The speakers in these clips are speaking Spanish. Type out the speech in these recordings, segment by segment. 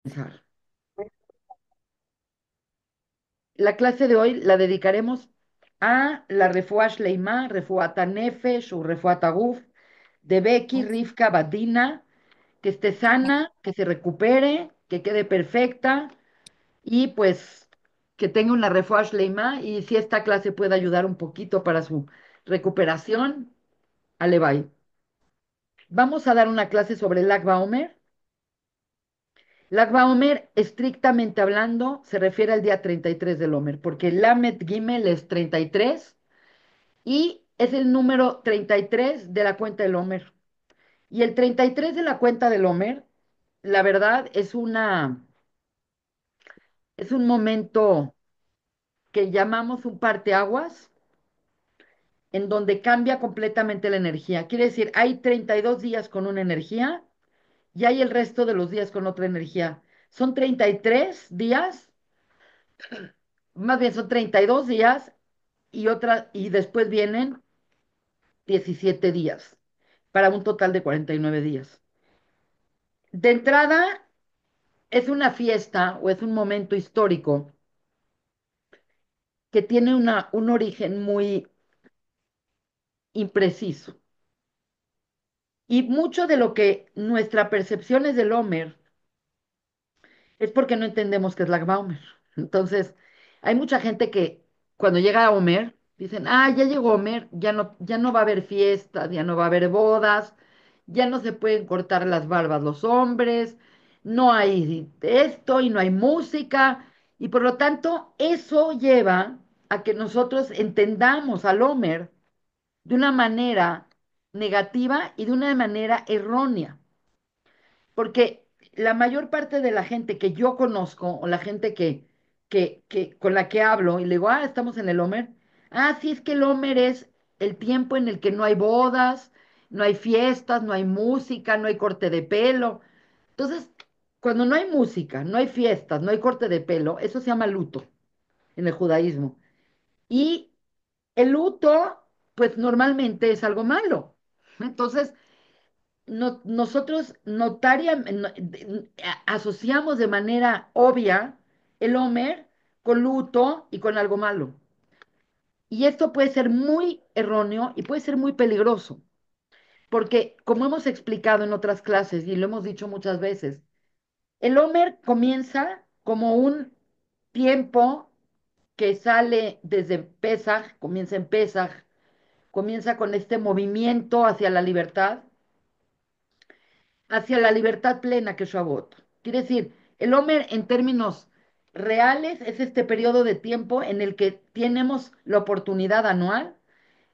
Comenzar. La clase de hoy la dedicaremos a la Refuah Shleimá, Refuat Nefesh o Refuat Aguf de Becky Rivka Badina, que esté sana, que se recupere, que quede perfecta y pues que tenga una Refuah Shleimá y si esta clase puede ayudar un poquito para su recuperación, alevay. Vamos a dar una clase sobre el Lag BaOmer. Lag BaOmer, estrictamente hablando, se refiere al día 33 del Omer, porque Lamet Gimel es 33 y es el número 33 de la cuenta del Omer. Y el 33 de la cuenta del Omer, la verdad, es un momento que llamamos un parteaguas, en donde cambia completamente la energía. Quiere decir, hay 32 días con una energía y hay el resto de los días con otra energía. Son 33 días, más bien son 32 días y después vienen 17 días, para un total de 49 días. De entrada, es una fiesta o es un momento histórico que tiene un origen muy impreciso. Y mucho de lo que nuestra percepción es del Homer es porque no entendemos qué es la Homer. Entonces, hay mucha gente que cuando llega a Homer, dicen, ah, ya llegó Homer, ya no va a haber fiestas, ya no va a haber bodas, ya no se pueden cortar las barbas los hombres, no hay esto y no hay música, y por lo tanto, eso lleva a que nosotros entendamos al Homer de una manera negativa y de una manera errónea. Porque la mayor parte de la gente que yo conozco, o la gente con la que hablo, y le digo, ah, estamos en el Homer. Ah, sí, es que el Homer es el tiempo en el que no hay bodas, no hay fiestas, no hay música, no hay corte de pelo. Entonces, cuando no hay música, no hay fiestas, no hay corte de pelo, eso se llama luto en el judaísmo. Y el luto, pues normalmente es algo malo. Entonces, nosotros asociamos de manera obvia el Homer con luto y con algo malo. Y esto puede ser muy erróneo y puede ser muy peligroso, porque como hemos explicado en otras clases y lo hemos dicho muchas veces, el Homer comienza como un tiempo que sale desde Pesaj, comienza en Pesaj, comienza con este movimiento hacia la libertad plena que es Shavuot. Quiere decir, el Omer en términos reales es este periodo de tiempo en el que tenemos la oportunidad anual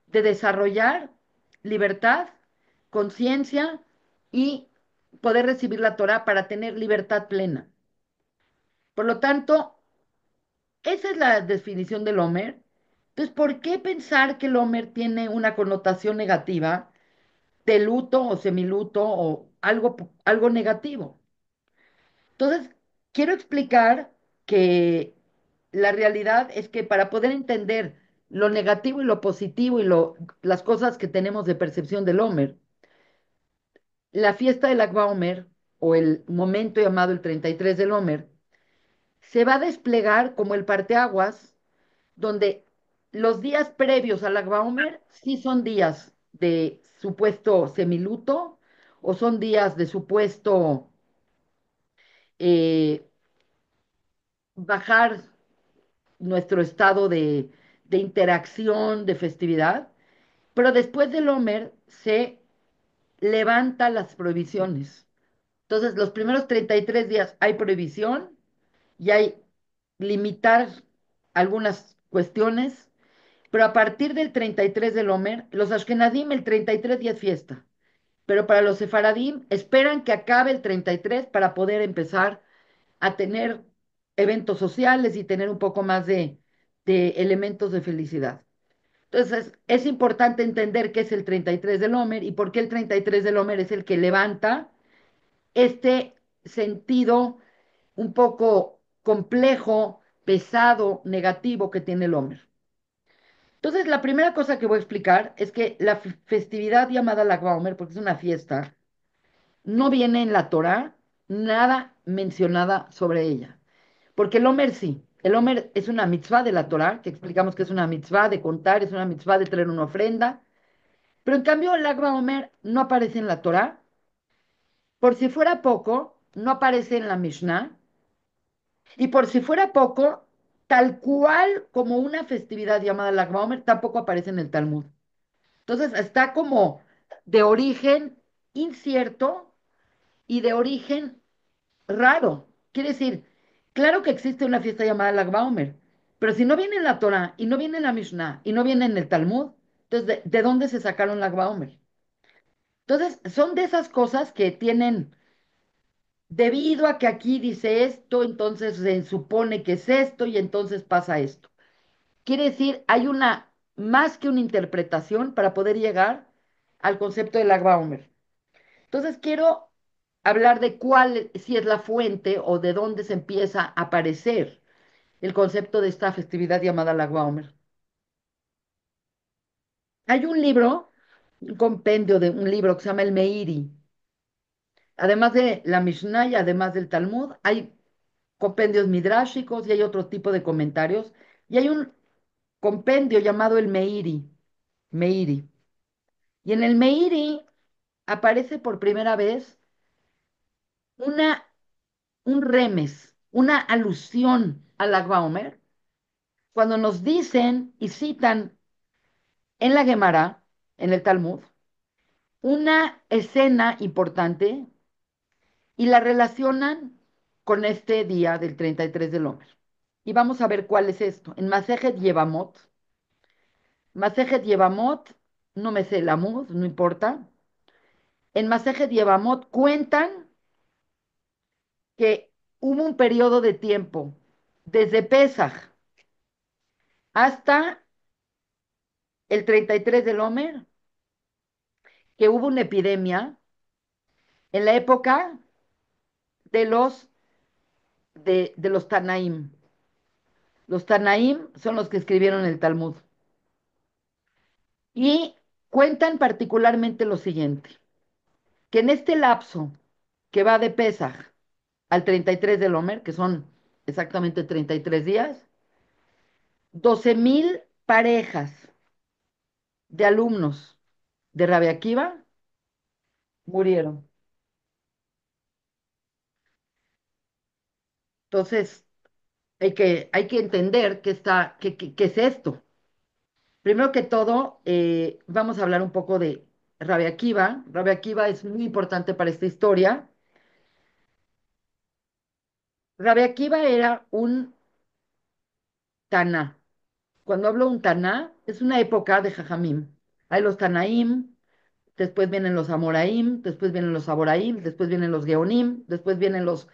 de desarrollar libertad, conciencia y poder recibir la Torah para tener libertad plena. Por lo tanto, esa es la definición del Omer. Entonces, ¿por qué pensar que el Omer tiene una connotación negativa de luto o semiluto o algo negativo? Entonces, quiero explicar que la realidad es que para poder entender lo negativo y lo positivo y las cosas que tenemos de percepción del Homer, la fiesta del Agba Omer o el momento llamado el 33 del Homer se va a desplegar como el parteaguas, donde los días previos al Agba Omer sí son días de supuesto semiluto o son días de supuesto eh, bajar nuestro estado de interacción, de festividad, pero después del Homer se levanta las prohibiciones. Entonces, los primeros 33 días hay prohibición y hay limitar algunas cuestiones, pero a partir del 33 del Homer, los Ashkenazim el 33 días fiesta, pero para los Sefaradim esperan que acabe el 33 para poder empezar a tener eventos sociales y tener un poco más de elementos de felicidad. Entonces, es importante entender qué es el 33 del Homer y por qué el 33 del Homer es el que levanta este sentido un poco complejo, pesado, negativo que tiene el Homer. Entonces, la primera cosa que voy a explicar es que la festividad llamada Lag BaOmer, porque es una fiesta, no viene en la Torá, nada mencionada sobre ella. Porque el Omer sí, el Omer es una mitzvah de la Torah, que explicamos que es una mitzvah de contar, es una mitzvah de traer una ofrenda, pero en cambio el Lag Omer no aparece en la Torah. Por si fuera poco, no aparece en la Mishnah. Y por si fuera poco, tal cual como una festividad llamada Lag Baomer, tampoco aparece en el Talmud. Entonces está como de origen incierto y de origen raro. Quiere decir, claro que existe una fiesta llamada Lag Baomer, pero si no viene en la Torah y no viene en la Mishnah y no viene en el Talmud, entonces ¿de dónde se sacaron Lag Baomer? Entonces son de esas cosas que tienen, debido a que aquí dice esto, entonces se supone que es esto y entonces pasa esto. Quiere decir, hay una, más que una interpretación para poder llegar al concepto del Lag Baomer. Entonces quiero hablar de cuál, si es la fuente o de dónde se empieza a aparecer el concepto de esta festividad llamada Lag Baomer. Hay un libro, un compendio de un libro que se llama el Meiri. Además de la Mishnah y además del Talmud, hay compendios midrashicos y hay otro tipo de comentarios. Y hay un compendio llamado el Meiri. Meiri. Y en el Meiri aparece por primera vez una, un remes, una alusión a Lag Baomer, cuando nos dicen y citan en la Gemara, en el Talmud, una escena importante y la relacionan con este día del 33 del Omer. Y vamos a ver cuál es esto. En Masejet Yevamot, no me sé el Amud, no importa. En Masejet Yevamot cuentan que hubo un periodo de tiempo, desde Pesaj hasta el 33 del Omer, que hubo una epidemia en la época de de los Tanaim. Los Tanaim son los que escribieron el Talmud. Y cuentan particularmente lo siguiente, que en este lapso que va de Pesaj al 33 del Omer, que son exactamente 33 días, 12,000 parejas de alumnos de Rabbi Akiva murieron. Entonces, hay que entender qué es esto. Primero que todo, vamos a hablar un poco de Rabbi Akiva. Rabbi Akiva es muy importante para esta historia. Rabbi Akiva era un Taná. Cuando hablo un Taná, es una época de Jajamim. Hay los Tanaim, después vienen los Amoraim, después vienen los Aboraim, después vienen los Geonim, después vienen los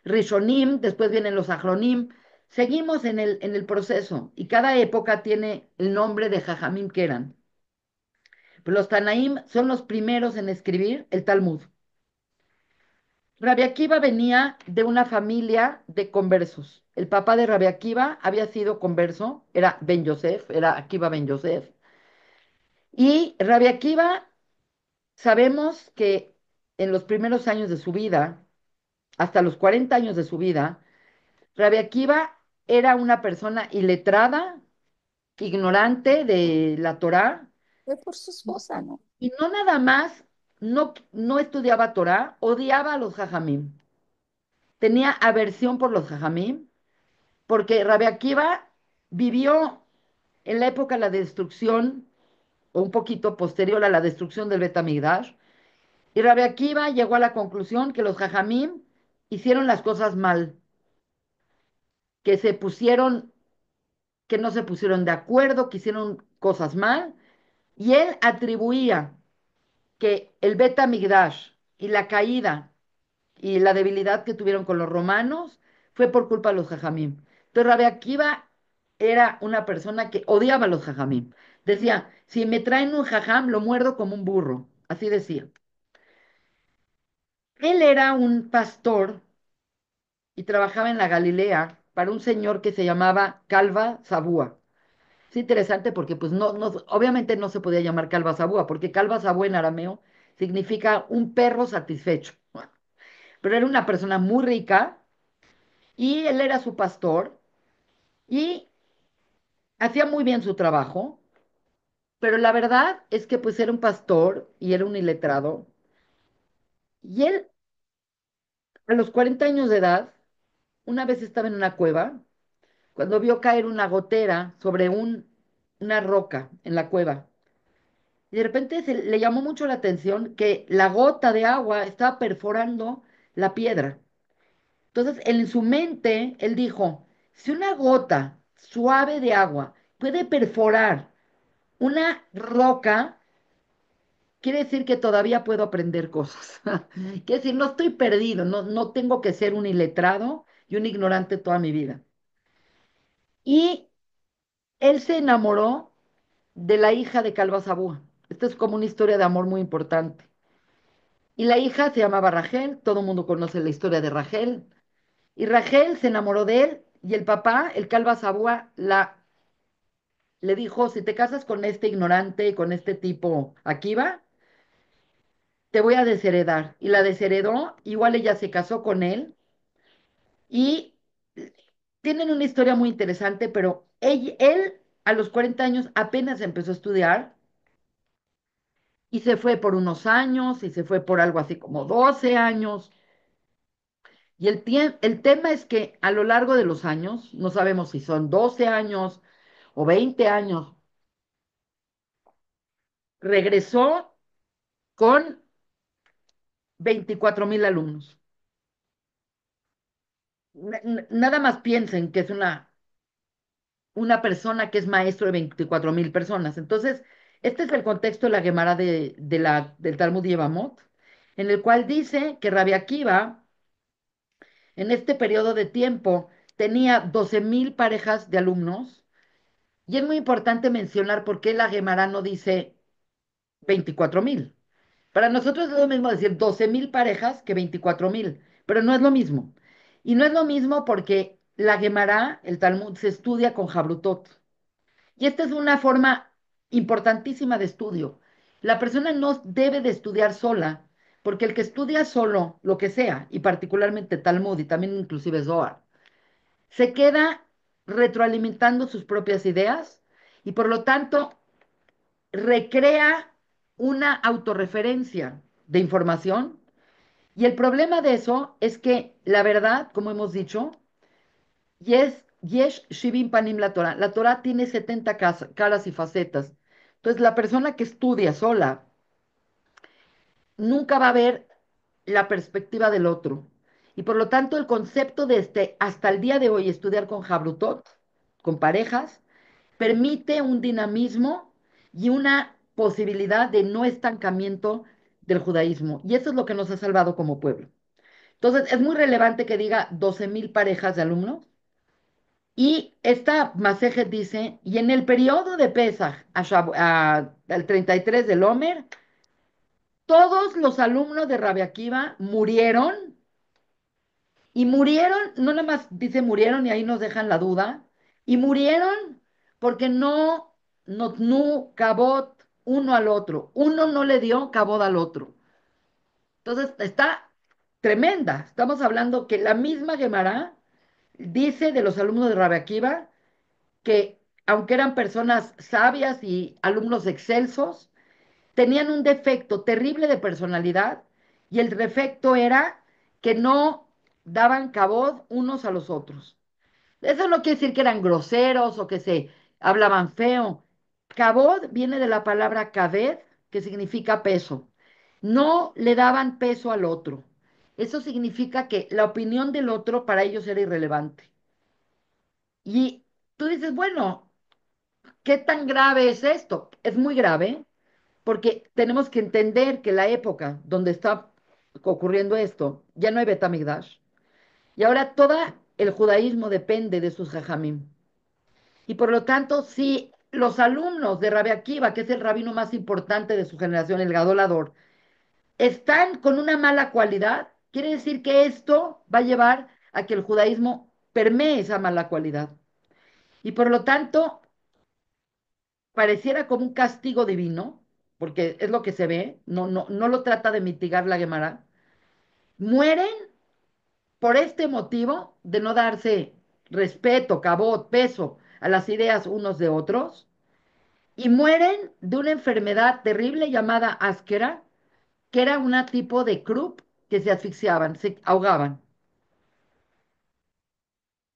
Rishonim, después vienen los Achronim. Seguimos en el proceso y cada época tiene el nombre de Jajamim que eran. Pero los Tanaim son los primeros en escribir el Talmud. Rabbi Akiva venía de una familia de conversos. El papá de Rabbi Akiva había sido converso, era Ben Yosef, era Akiva Ben Yosef. Y Rabbi Akiva, sabemos que en los primeros años de su vida, hasta los 40 años de su vida, Rabbi Akiva era una persona iletrada, ignorante de la Torá, Fue por su esposa, ¿no? y no nada más no estudiaba Torá, odiaba a los jajamim. Tenía aversión por los jajamim, porque Rabbi Akiva vivió en la época de la destrucción, o un poquito posterior a la destrucción del Bet HaMikdash, y Rabbi Akiva llegó a la conclusión que los jajamim hicieron las cosas mal, que se pusieron, que no se pusieron de acuerdo, que hicieron cosas mal, y él atribuía que el Bet HaMikdash y la caída y la debilidad que tuvieron con los romanos fue por culpa de los jajamim. Entonces Rabbi Akiva era una persona que odiaba a los jajamim. Decía, si me traen un jajam, lo muerdo como un burro. Así decía. Él era un pastor y trabajaba en la Galilea para un señor que se llamaba Calva Sabúa. Es interesante porque pues obviamente no se podía llamar Calva Sabúa, porque Calva Sabúa en arameo significa un perro satisfecho. pero era una persona muy rica y él era su pastor y hacía muy bien su trabajo, pero la verdad es que pues era un pastor y era un iletrado. Y él, a los 40 años de edad, una vez estaba en una cueva, cuando vio caer una gotera sobre una roca en la cueva. Y de repente le llamó mucho la atención que la gota de agua estaba perforando la piedra. Entonces, en su mente, él dijo, si una gota suave de agua puede perforar una roca, quiere decir que todavía puedo aprender cosas. Quiere decir, no estoy perdido, no tengo que ser un iletrado y un ignorante toda mi vida. Y él se enamoró de la hija de Calvasabúa. Esta es como una historia de amor muy importante. Y la hija se llamaba Rachel, todo el mundo conoce la historia de Rachel. Y Rachel se enamoró de él y el papá, el Calvasabúa, le dijo, si te casas con este ignorante, con este tipo Akiva, te voy a desheredar. Y la desheredó, igual ella se casó con él y tienen una historia muy interesante, pero él a los 40 años apenas empezó a estudiar y se fue por unos años y se fue por algo así como 12 años. Y el tema es que a lo largo de los años, no sabemos si son 12 años o 20 años, regresó con 24,000 alumnos. Nada más piensen que es una persona que es maestro de 24,000 personas. Entonces, este es el contexto de la Gemara del Talmud Yevamot, en el cual dice que Rabbi Akiva, en este periodo de tiempo, tenía 12,000 parejas de alumnos. Y es muy importante mencionar por qué la Gemara no dice 24,000. Para nosotros es lo mismo decir 12,000 parejas que 24,000, pero no es lo mismo. Y no es lo mismo porque la Gemara, el Talmud, se estudia con Jabrutot. Y esta es una forma importantísima de estudio. La persona no debe de estudiar sola, porque el que estudia solo, lo que sea, y particularmente Talmud y también inclusive Zohar, se queda retroalimentando sus propias ideas y por lo tanto recrea una autorreferencia de información. Y el problema de eso es que la verdad, como hemos dicho, Yesh Shivim Panim la Torah. La Torah tiene 70 caras y facetas. Entonces, la persona que estudia sola nunca va a ver la perspectiva del otro. Y por lo tanto, el concepto de hasta el día de hoy, estudiar con Jabrutot, con parejas, permite un dinamismo y una posibilidad de no estancamiento del judaísmo. Y eso es lo que nos ha salvado como pueblo. Entonces, es muy relevante que diga 12,000 parejas de alumnos. Y esta Masejet dice, y en el periodo de Pesaj al 33 del Omer, todos los alumnos de Rabbi Akiva murieron, y murieron, no nada más dice murieron y ahí nos dejan la duda, y murieron porque no cabot uno al otro, uno no le dio cabot al otro. Entonces está tremenda, estamos hablando que la misma Gemara dice de los alumnos de Rabbi Akiva que aunque eran personas sabias y alumnos excelsos, tenían un defecto terrible de personalidad y el defecto era que no daban cabod unos a los otros. Eso no quiere decir que eran groseros o que se hablaban feo. Cabod viene de la palabra kaved, que significa peso. No le daban peso al otro. Eso significa que la opinión del otro para ellos era irrelevante. Y tú dices, bueno, ¿qué tan grave es esto? Es muy grave porque tenemos que entender que la época donde está ocurriendo esto, ya no hay Betamigdash, y ahora todo el judaísmo depende de sus jajamim. Y por lo tanto, si los alumnos de Rabbi Akiva, que es el rabino más importante de su generación, el Gadolador, están con una mala cualidad, quiere decir que esto va a llevar a que el judaísmo permee esa mala cualidad. Y por lo tanto, pareciera como un castigo divino, porque es lo que se ve, no lo trata de mitigar la Gemara, mueren por este motivo de no darse respeto, cabot, peso a las ideas unos de otros, y mueren de una enfermedad terrible llamada áspera, que era un tipo de croup que se asfixiaban, se ahogaban.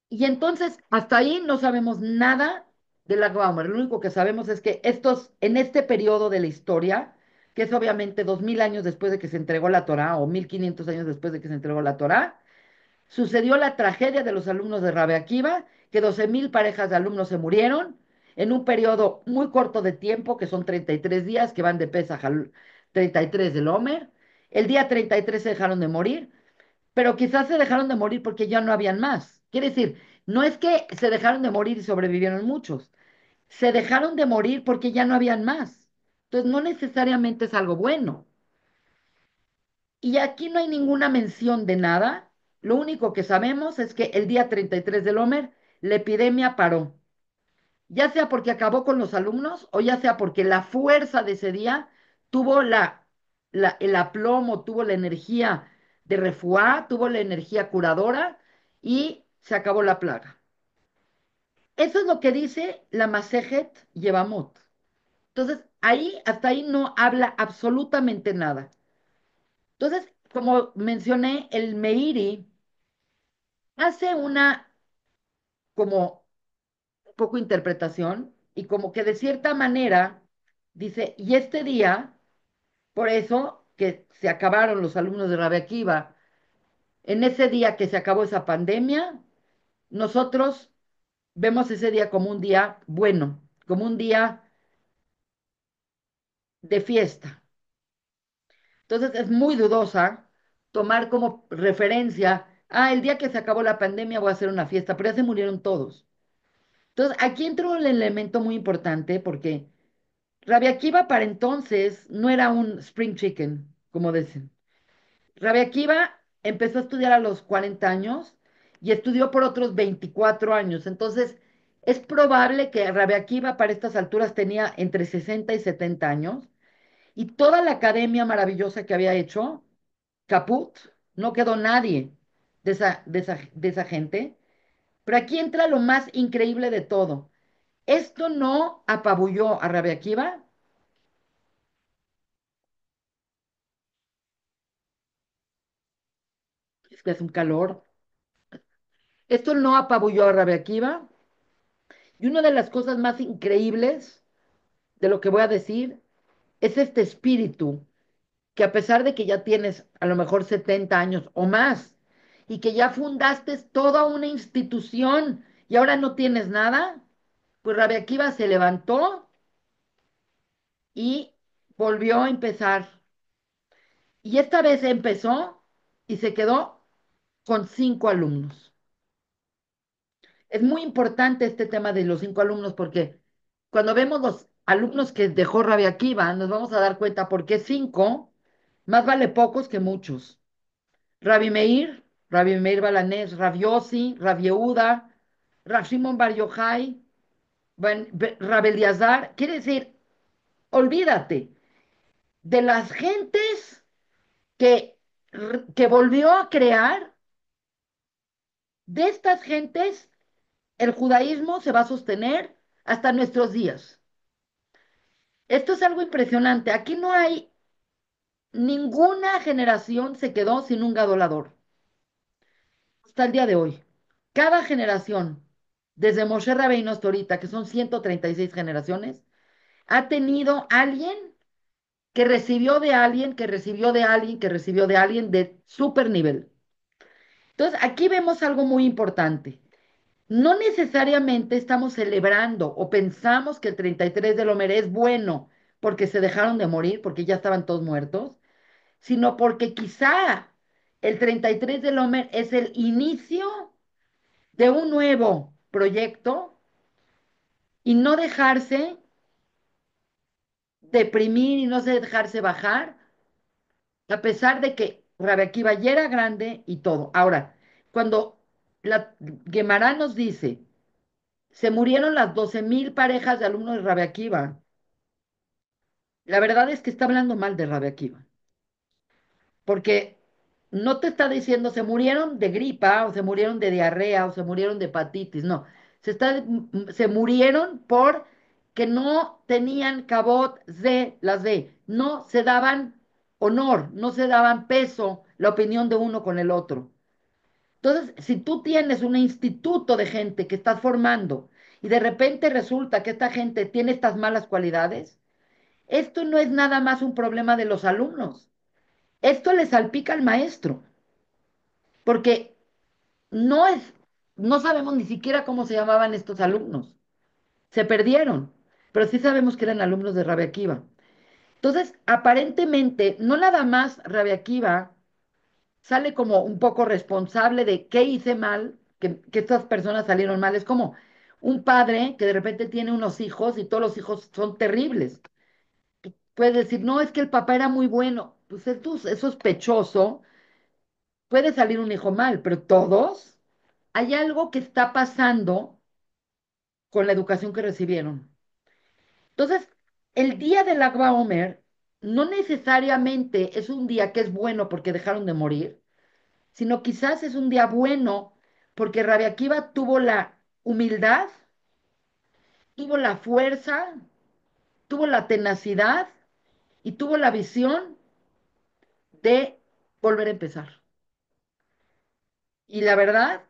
Y entonces, hasta ahí no sabemos nada de la Baumer. Lo único que sabemos es que estos, en este periodo de la historia, que es obviamente 2000 años después de que se entregó la Torá, o 1500 años después de que se entregó la Torá, sucedió la tragedia de los alumnos de Rabbe Akiva, que 12.000 parejas de alumnos se murieron en un periodo muy corto de tiempo, que son 33 días, que van de Pesaj al 33 del Omer. El día 33 se dejaron de morir, pero quizás se dejaron de morir porque ya no habían más. Quiere decir, no es que se dejaron de morir y sobrevivieron muchos, se dejaron de morir porque ya no habían más. Entonces, no necesariamente es algo bueno. Y aquí no hay ninguna mención de nada. Lo único que sabemos es que el día 33 del Homer, la epidemia paró. Ya sea porque acabó con los alumnos o ya sea porque la fuerza de ese día tuvo el aplomo, tuvo la energía de refuá, tuvo la energía curadora y se acabó la plaga. Eso es lo que dice la Masejet Yevamot. Entonces, ahí, hasta ahí no habla absolutamente nada. Entonces, como mencioné, el Meiri hace una como poco interpretación y como que de cierta manera dice, y este día, por eso que se acabaron los alumnos de Rabia Akiva, en ese día que se acabó esa pandemia, nosotros vemos ese día como un día bueno, como un día de fiesta. Entonces es muy dudosa tomar como referencia, el día que se acabó la pandemia voy a hacer una fiesta, pero ya se murieron todos. Entonces aquí entra un elemento muy importante porque Rabia Akiva para entonces no era un spring chicken, como dicen. Rabia Akiva empezó a estudiar a los 40 años y estudió por otros 24 años. Entonces es probable que Rabia Akiva para estas alturas tenía entre 60 y 70 años y toda la academia maravillosa que había hecho, caput, no quedó nadie de esa gente. Pero aquí entra lo más increíble de todo. Esto no apabulló a Rabia Akiva, es que es un calor. Esto no apabulló a Rabia Akiva. Y una de las cosas más increíbles de lo que voy a decir es este espíritu que a pesar de que ya tienes a lo mejor 70 años o más y que ya fundaste toda una institución y ahora no tienes nada, pues Rabia Akiva se levantó y volvió a empezar. Y esta vez empezó y se quedó con 5 alumnos. Es muy importante este tema de los 5 alumnos porque cuando vemos los alumnos que dejó Rabia Akiva, nos vamos a dar cuenta por qué 5, más vale pocos que muchos. Rabbi Meir Balanés, Rav Yossi, Rav Yehuda, Rav Shimon Bar Yochai, Rav Eliezer. Quiere decir, olvídate de las gentes que, que volvió a crear, de estas gentes, el judaísmo se va a sostener hasta nuestros días. Esto es algo impresionante. Aquí no hay ninguna generación se quedó sin un gadolador hasta el día de hoy. Cada generación, desde Moshe Rabbeinu hasta ahorita, que son 136 generaciones, ha tenido alguien que recibió de alguien, que recibió de alguien, que recibió de alguien de super nivel. Entonces, aquí vemos algo muy importante. No necesariamente estamos celebrando o pensamos que el 33 del Homer es bueno porque se dejaron de morir, porque ya estaban todos muertos, sino porque quizá el 33 del Homer es el inicio de un nuevo proyecto y no dejarse deprimir y no dejarse bajar, a pesar de que Rabia Akiva ya era grande y todo. Ahora, cuando la Gemara nos dice, se murieron las 12.000 parejas de alumnos de Rabia Akiva, la verdad es que está hablando mal de Rabia Akiva, porque no te está diciendo se murieron de gripa o se murieron de diarrea o se murieron de hepatitis, no. Se murieron por que no tenían cabot de las de, no se daban honor, no se daban peso la opinión de uno con el otro. Entonces, si tú tienes un instituto de gente que estás formando y de repente resulta que esta gente tiene estas malas cualidades, esto no es nada más un problema de los alumnos. Esto le salpica al maestro, porque no es, no sabemos ni siquiera cómo se llamaban estos alumnos. Se perdieron, pero sí sabemos que eran alumnos de Rabia Akiva. Entonces, aparentemente, no nada más Rabia Akiva sale como un poco responsable de qué hice mal, que estas personas salieron mal. Es como un padre que de repente tiene unos hijos y todos los hijos son terribles. Puede decir, no, es que el papá era muy bueno. Pues es sospechoso, puede salir un hijo mal, pero todos, hay algo que está pasando con la educación que recibieron. Entonces, el día del Lag Omer no necesariamente es un día que es bueno porque dejaron de morir, sino quizás es un día bueno porque Rabia Akiva tuvo la humildad, tuvo la fuerza, tuvo la tenacidad y tuvo la visión de volver a empezar. Y la verdad,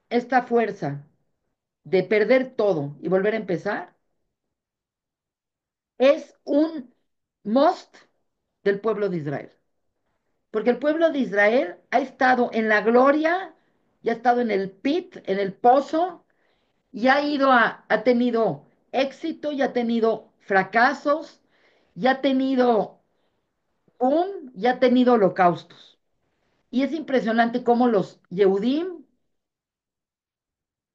esta fuerza de perder todo y volver a empezar es un must del pueblo de Israel. Porque el pueblo de Israel ha estado en la gloria, y ha estado en el pit, en el pozo, y ha tenido éxito, y ha tenido fracasos, y ha tenido boom, y ha tenido holocaustos. Y es impresionante cómo los Yehudim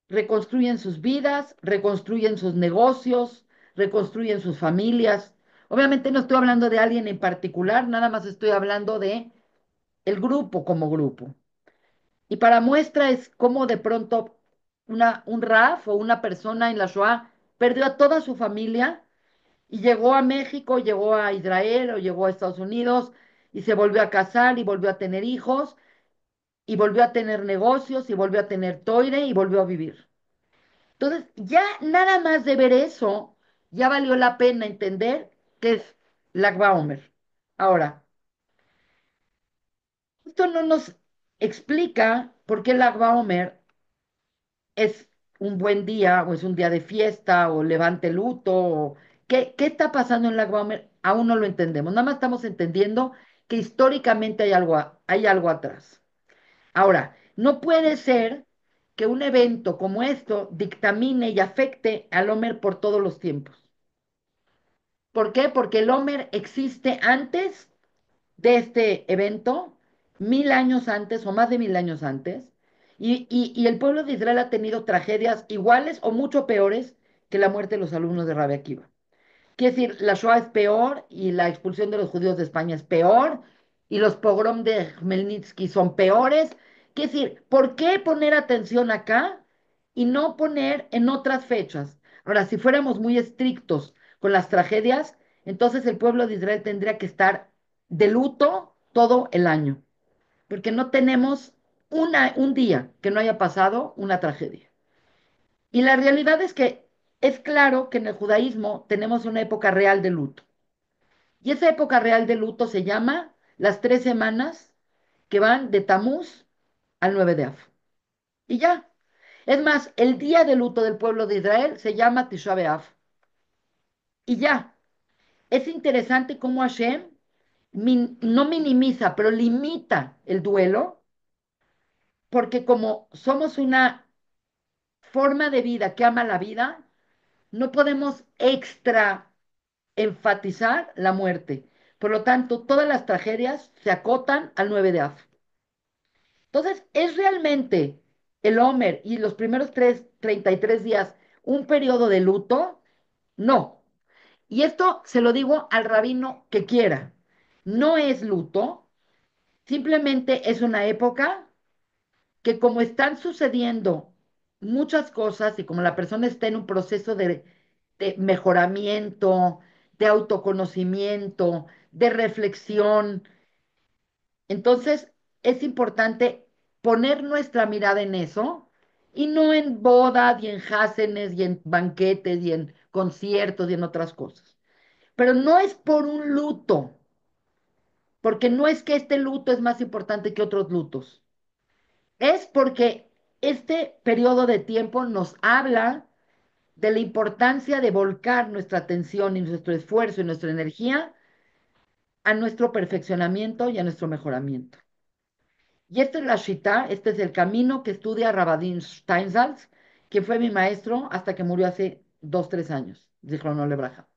reconstruyen sus vidas, reconstruyen sus negocios, reconstruyen sus familias. Obviamente no estoy hablando de alguien en particular, nada más estoy hablando de el grupo como grupo. Y para muestra es cómo de pronto un Raf o una persona en la Shoah perdió a toda su familia y llegó a México, llegó a Israel o llegó a Estados Unidos y se volvió a casar y volvió a tener hijos y volvió a tener negocios y volvió a tener toire y volvió a vivir. Entonces, ya nada más de ver eso, ya valió la pena entender que es Lag BaOmer. Ahora, esto no nos explica por qué Lag BaOmer es un buen día o es un día de fiesta o levante luto o qué está pasando en Lag BaOmer, aún no lo entendemos. Nada más estamos entendiendo que históricamente hay algo atrás. Ahora, no puede ser que un evento como esto dictamine y afecte al Homer por todos los tiempos. ¿Por qué? Porque el Homer existe antes de este evento, 1000 años antes o más de 1000 años antes, y el pueblo de Israel ha tenido tragedias iguales o mucho peores que la muerte de los alumnos de Rabbi Akiva. Quiere decir, la Shoah es peor y la expulsión de los judíos de España es peor y los pogrom de Khmelnytsky son peores. Quiere decir, ¿por qué poner atención acá y no poner en otras fechas? Ahora, si fuéramos muy estrictos con las tragedias, entonces el pueblo de Israel tendría que estar de luto todo el año, porque no tenemos un día que no haya pasado una tragedia. Y la realidad es que es claro que en el judaísmo tenemos una época real de luto. Y esa época real de luto se llama las 3 semanas que van de Tamuz al 9 de Av. Y ya. Es más, el día de luto del pueblo de Israel se llama Tisha B'Av. Y ya. Es interesante cómo Hashem no minimiza, pero limita el duelo, porque como somos una forma de vida que ama la vida, no podemos extra enfatizar la muerte. Por lo tanto, todas las tragedias se acotan al 9 de Av. Entonces, ¿es realmente el Homer y los primeros 33 días un periodo de luto? No. Y esto se lo digo al rabino que quiera. No es luto, simplemente es una época que como están sucediendo muchas cosas y como la persona está en un proceso de mejoramiento, de autoconocimiento, de reflexión, entonces es importante poner nuestra mirada en eso y no en bodas y en jásenes y en banquetes y en conciertos y en otras cosas. Pero no es por un luto, porque no es que este luto es más importante que otros lutos. Es porque este periodo de tiempo nos habla de la importancia de volcar nuestra atención y nuestro esfuerzo y nuestra energía a nuestro perfeccionamiento y a nuestro mejoramiento. Y esta es la Shita, este es el camino que estudia Rabadin Steinsaltz, que fue mi maestro hasta que murió hace 2, 3 años, Zichrono Lebraja.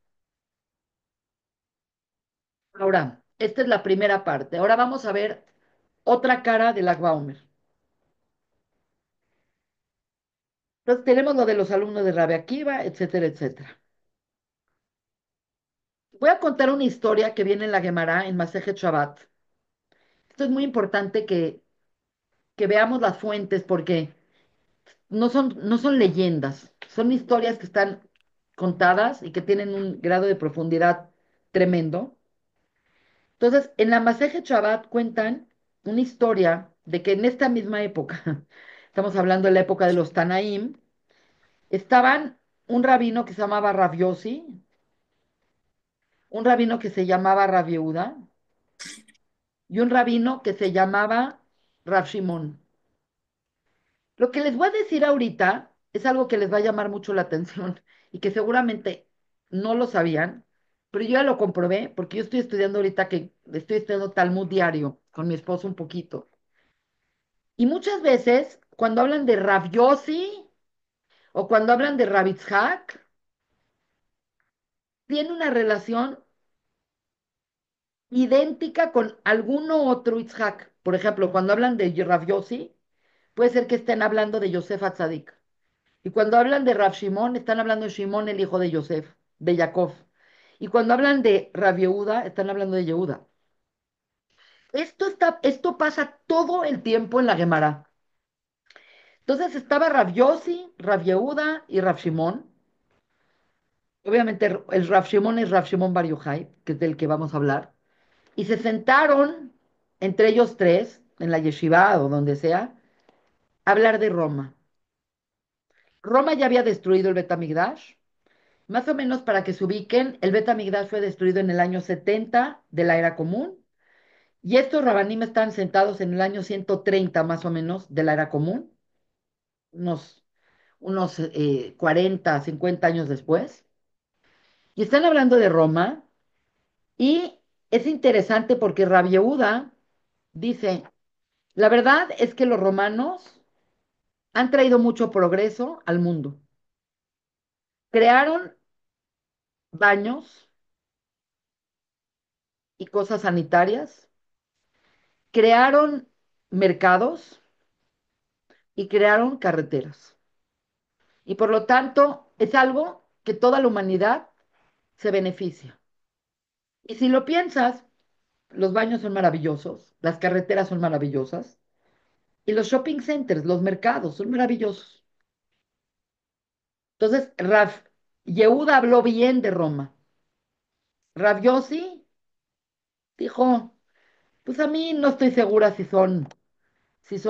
Ahora, esta es la primera parte. Ahora vamos a ver otra cara de Lag Baumer. Entonces tenemos lo de los alumnos de Rabbi Akiva, etcétera, etcétera. Voy a contar una historia que viene en la Gemara, en Masejet Shabbat. Esto es muy importante que veamos las fuentes porque no son leyendas, son historias que están contadas y que tienen un grado de profundidad tremendo. Entonces, en la Masejet Shabbat cuentan una historia de que en esta misma época, estamos hablando de la época de los Tanaim, estaban un rabino que se llamaba Rav Yossi, un rabino que se llamaba Rav Yehuda y un rabino que se llamaba Rav Shimon. Lo que les voy a decir ahorita es algo que les va a llamar mucho la atención y que seguramente no lo sabían, pero yo ya lo comprobé porque yo estoy estudiando ahorita que estoy estudiando Talmud diario con mi esposo un poquito. Y muchas veces cuando hablan de Rav Yossi o cuando hablan de Rav Itzhak, tiene una relación idéntica con alguno otro Itzhak. Por ejemplo, cuando hablan de Rav Yossi, puede ser que estén hablando de Yosef Atzadik. Y cuando hablan de Rav Shimon, están hablando de Shimon, el hijo de Yosef, de Jacob. Y cuando hablan de Rav Yehuda, están hablando de Yehuda. Esto pasa todo el tiempo en la Gemara. Entonces estaba Rav Yossi, Rav Yehuda y Rav Shimon. Obviamente el Rav Shimon es Rav Shimon Bar Yochai, que es del que vamos a hablar. Y se sentaron entre ellos tres, en la yeshiva o donde sea, a hablar de Roma. Roma ya había destruido el Betamigdash. Más o menos para que se ubiquen, el Bet HaMikdash fue destruido en el año 70 de la era común y estos rabanim están sentados en el año 130 más o menos de la era común, unos, unos 40, 50 años después. Y están hablando de Roma y es interesante porque Rabbi Yehuda dice, la verdad es que los romanos han traído mucho progreso al mundo. Crearon baños y cosas sanitarias, crearon mercados y crearon carreteras. Y por lo tanto es algo que toda la humanidad se beneficia. Y si lo piensas, los baños son maravillosos, las carreteras son maravillosas y los shopping centers, los mercados son maravillosos. Entonces, Yehuda habló bien de Roma. Rav Yossi dijo, pues a mí no estoy segura si son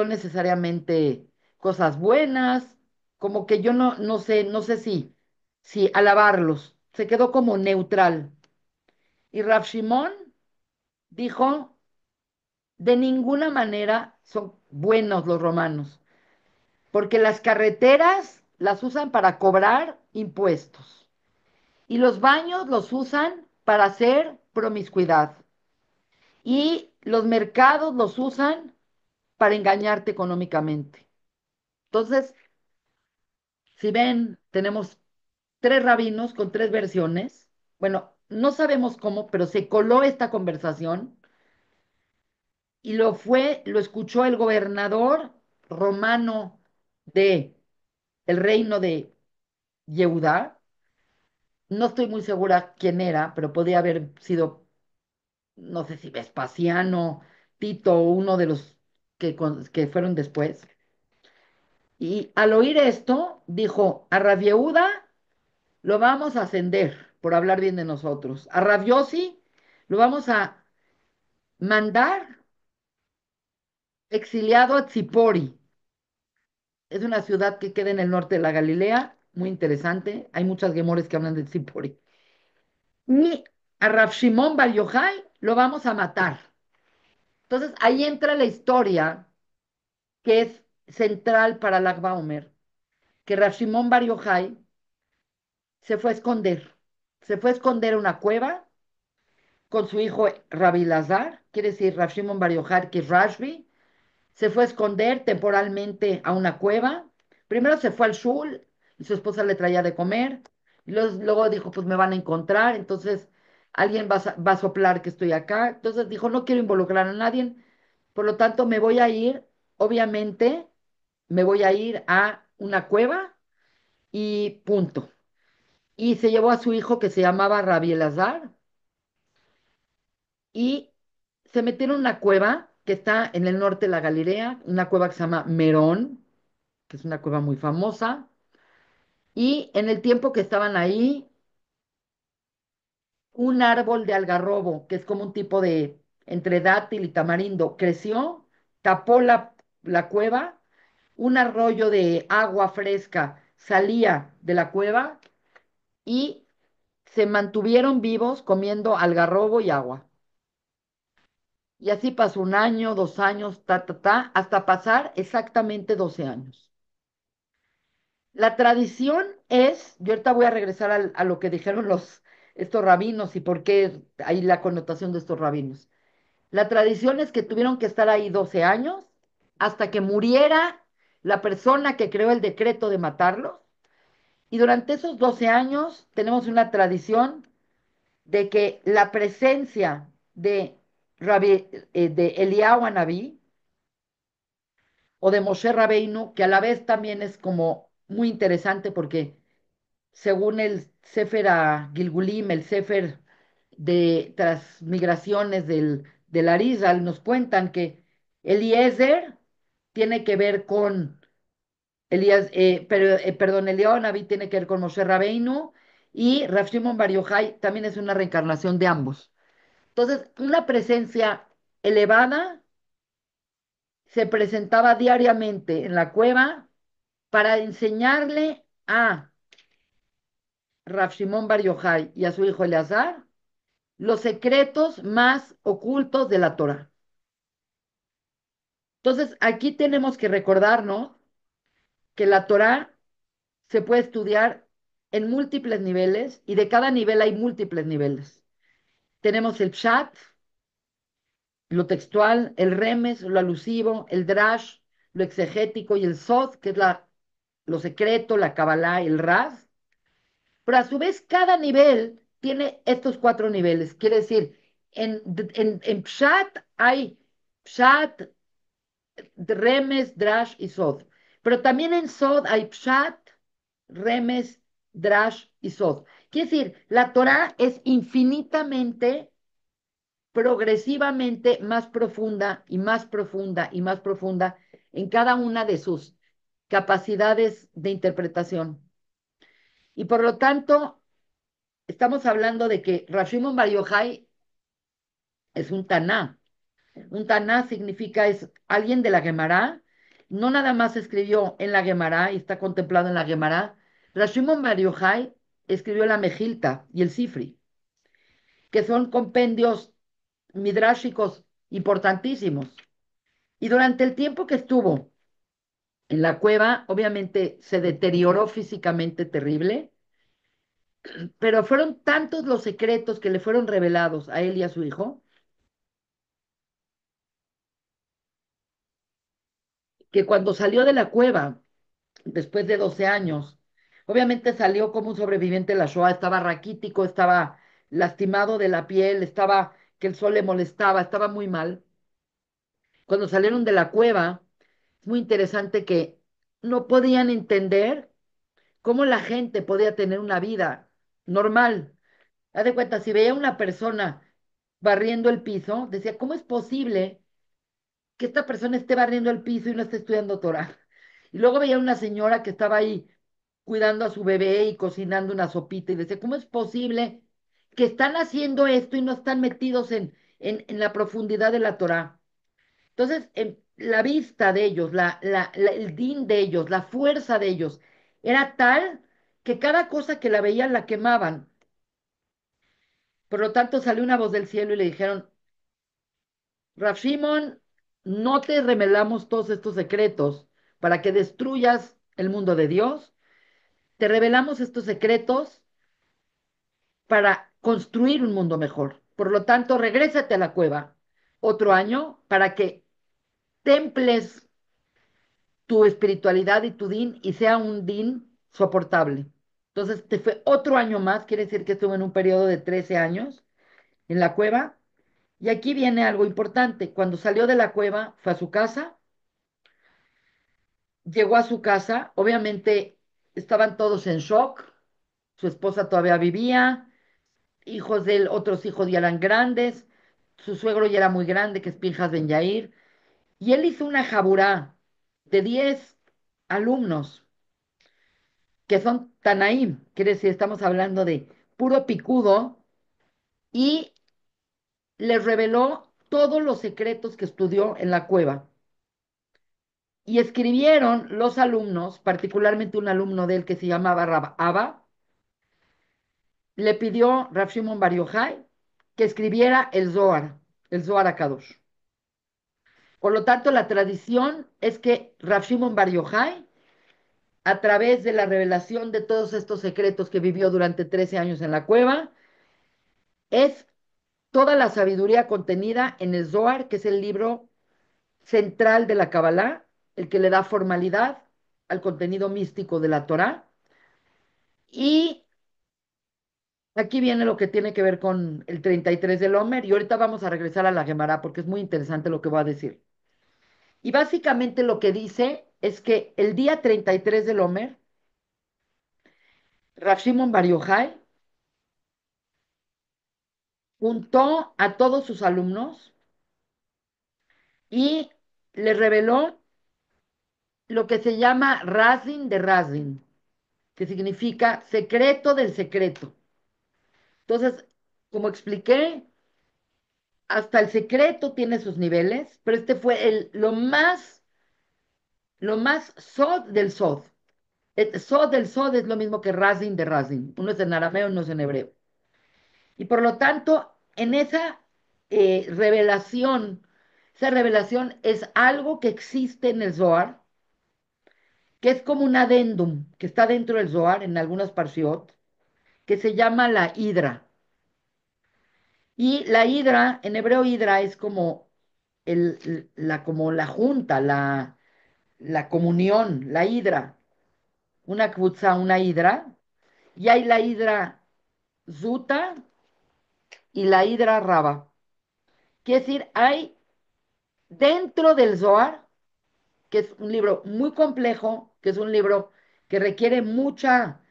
necesariamente cosas buenas, como que yo no sé si alabarlos. Se quedó como neutral. Y Rav Shimon dijo, de ninguna manera son buenos los romanos, porque las carreteras las usan para cobrar impuestos y los baños los usan para hacer promiscuidad y los mercados los usan para engañarte económicamente. Entonces, si ven, tenemos tres rabinos con tres versiones. Bueno, no sabemos cómo, pero se coló esta conversación y lo escuchó el gobernador romano de el reino de Yehudá. No estoy muy segura quién era, pero podía haber sido, no sé si Vespasiano, Tito o uno de los que fueron después. Y al oír esto, dijo, a Rav Yehuda lo vamos a ascender por hablar bien de nosotros. A Rav Yossi lo vamos a mandar exiliado a Tzipori. Es una ciudad que queda en el norte de la Galilea, muy interesante. Hay muchas gemores que hablan de Tzipori. Y a Rav Shimon Bar Yochai lo vamos a matar. Entonces ahí entra la historia que es central para Lag Baumer, que Rav Shimon Bar Yochai se fue a esconder. Se fue a esconder a una cueva con su hijo Rabbi Lazar, quiere decir Rav Shimon Bar Yochai, que es Rashbi. Se fue a esconder temporalmente a una cueva. Primero se fue al shul y su esposa le traía de comer. Y luego dijo, pues me van a encontrar, entonces alguien va a soplar que estoy acá. Entonces dijo, no quiero involucrar a nadie, por lo tanto me voy a ir, obviamente, me voy a ir a una cueva y punto. Y se llevó a su hijo que se llamaba Rabbi Elazar y se metieron en una cueva que está en el norte de la Galilea, una cueva que se llama Merón, que es una cueva muy famosa. Y en el tiempo que estaban ahí, un árbol de algarrobo, que es como un tipo de entre dátil y tamarindo, creció, tapó la cueva, un arroyo de agua fresca salía de la cueva y se mantuvieron vivos comiendo algarrobo y agua. Y así pasó un año, 2 años, hasta pasar exactamente 12 años. La tradición es, yo ahorita voy a regresar a lo que dijeron estos rabinos y por qué hay la connotación de estos rabinos. La tradición es que tuvieron que estar ahí 12 años hasta que muriera la persona que creó el decreto de matarlos. Y durante esos 12 años tenemos una tradición de que la presencia de Eliyahu Anabí o de Moshe Rabbeinu, que a la vez también es como muy interesante porque según el Sefer a Gilgulim, el Sefer de transmigraciones del Arizal, nos cuentan que Eliezer tiene que ver con perdón, Eliyahu Naví tiene que ver con Moshe Rabbeinu y Rav Shimon Bar Yochai también es una reencarnación de ambos. Entonces, una presencia elevada se presentaba diariamente en la cueva para enseñarle a Rav Shimon Bar Yochai y a su hijo Eleazar los secretos más ocultos de la Torah. Entonces, aquí tenemos que recordarnos que la Torah se puede estudiar en múltiples niveles y de cada nivel hay múltiples niveles. Tenemos el Pshat, lo textual, el Remes, lo alusivo, el Drash, lo exegético y el Sod, que es lo secreto, la Kabbalah, el Raz. Pero a su vez, cada nivel tiene estos 4 niveles. Quiere decir, en Pshat hay Pshat, Remes, Drash y Sod. Pero también en Sod hay Pshat, Remes, Drash y Sod. Quiere decir, la Torah es infinitamente, progresivamente más profunda y más profunda y más profunda en cada una de sus capacidades de interpretación. Y por lo tanto, estamos hablando de que Rashimon Bar Yochai es un Taná. Un Taná significa es alguien de la Gemara. No nada más escribió en la Gemara y está contemplado en la Gemara. Rashimon Bar Yochai escribió la Mejilta y el Sifri, que son compendios midráshicos importantísimos. Y durante el tiempo que estuvo en la cueva, obviamente se deterioró físicamente terrible, pero fueron tantos los secretos que le fueron revelados a él y a su hijo, que cuando salió de la cueva, después de 12 años, obviamente salió como un sobreviviente de la Shoah, estaba raquítico, estaba lastimado de la piel, estaba que el sol le molestaba, estaba muy mal. Cuando salieron de la cueva, es muy interesante que no podían entender cómo la gente podía tener una vida normal. Haz de cuenta, si veía a una persona barriendo el piso, decía, ¿cómo es posible que esta persona esté barriendo el piso y no esté estudiando Torah? Y luego veía a una señora que estaba ahí cuidando a su bebé y cocinando una sopita y decía, ¿cómo es posible que están haciendo esto y no están metidos en la profundidad de la Torah? Entonces, la vista de ellos, el din de ellos, la fuerza de ellos, era tal que cada cosa que la veían la quemaban. Por lo tanto, salió una voz del cielo y le dijeron, Raf Shimon, no te revelamos todos estos secretos para que destruyas el mundo de Dios. Te revelamos estos secretos para construir un mundo mejor. Por lo tanto, regrésate a la cueva otro año para que temples tu espiritualidad y tu din y sea un din soportable. Entonces, te fue otro año más, quiere decir que estuvo en un periodo de 13 años en la cueva. Y aquí viene algo importante. Cuando salió de la cueva, fue a su casa, llegó a su casa, obviamente estaban todos en shock, su esposa todavía vivía, hijos de él, otros hijos ya eran grandes, su suegro ya era muy grande, que es Pinjas Ben Yair, y él hizo una jaburá de 10 alumnos, que son Tanaim, quiere decir, estamos hablando de puro picudo, y les reveló todos los secretos que estudió en la cueva. Y escribieron los alumnos, particularmente un alumno de él que se llamaba Rab Abba, le pidió Rav Shimon Bar Yochai que escribiera el Zohar HaKadosh. Por lo tanto, la tradición es que Rav Shimon Bar Yochai, a través de la revelación de todos estos secretos que vivió durante 13 años en la cueva, es toda la sabiduría contenida en el Zohar, que es el libro central de la Kabbalah, el que le da formalidad al contenido místico de la Torá. Y aquí viene lo que tiene que ver con el 33 del Homer, y ahorita vamos a regresar a la Gemara porque es muy interesante lo que voy a decir. Y básicamente lo que dice es que el día 33 del Homer, Rav Shimon Bar Yochai juntó a todos sus alumnos y le reveló lo que se llama Razin de Razin, que significa secreto del secreto. Entonces, como expliqué, hasta el secreto tiene sus niveles, pero este fue lo más sod del sod. Sod del sod es lo mismo que Razin de Razin. Uno es en arameo, uno es en hebreo. Y por lo tanto, en esa revelación es algo que existe en el Zohar, que es como un adendum que está dentro del Zohar en algunas parshiot, que se llama la hidra. Y la hidra, en hebreo hidra es como como la junta, la comunión, la hidra, una kbutza, una hidra, y hay la hidra zuta y la hidra raba. Quiere decir, hay dentro del Zohar, que es un libro muy complejo, que es un libro que requiere mucha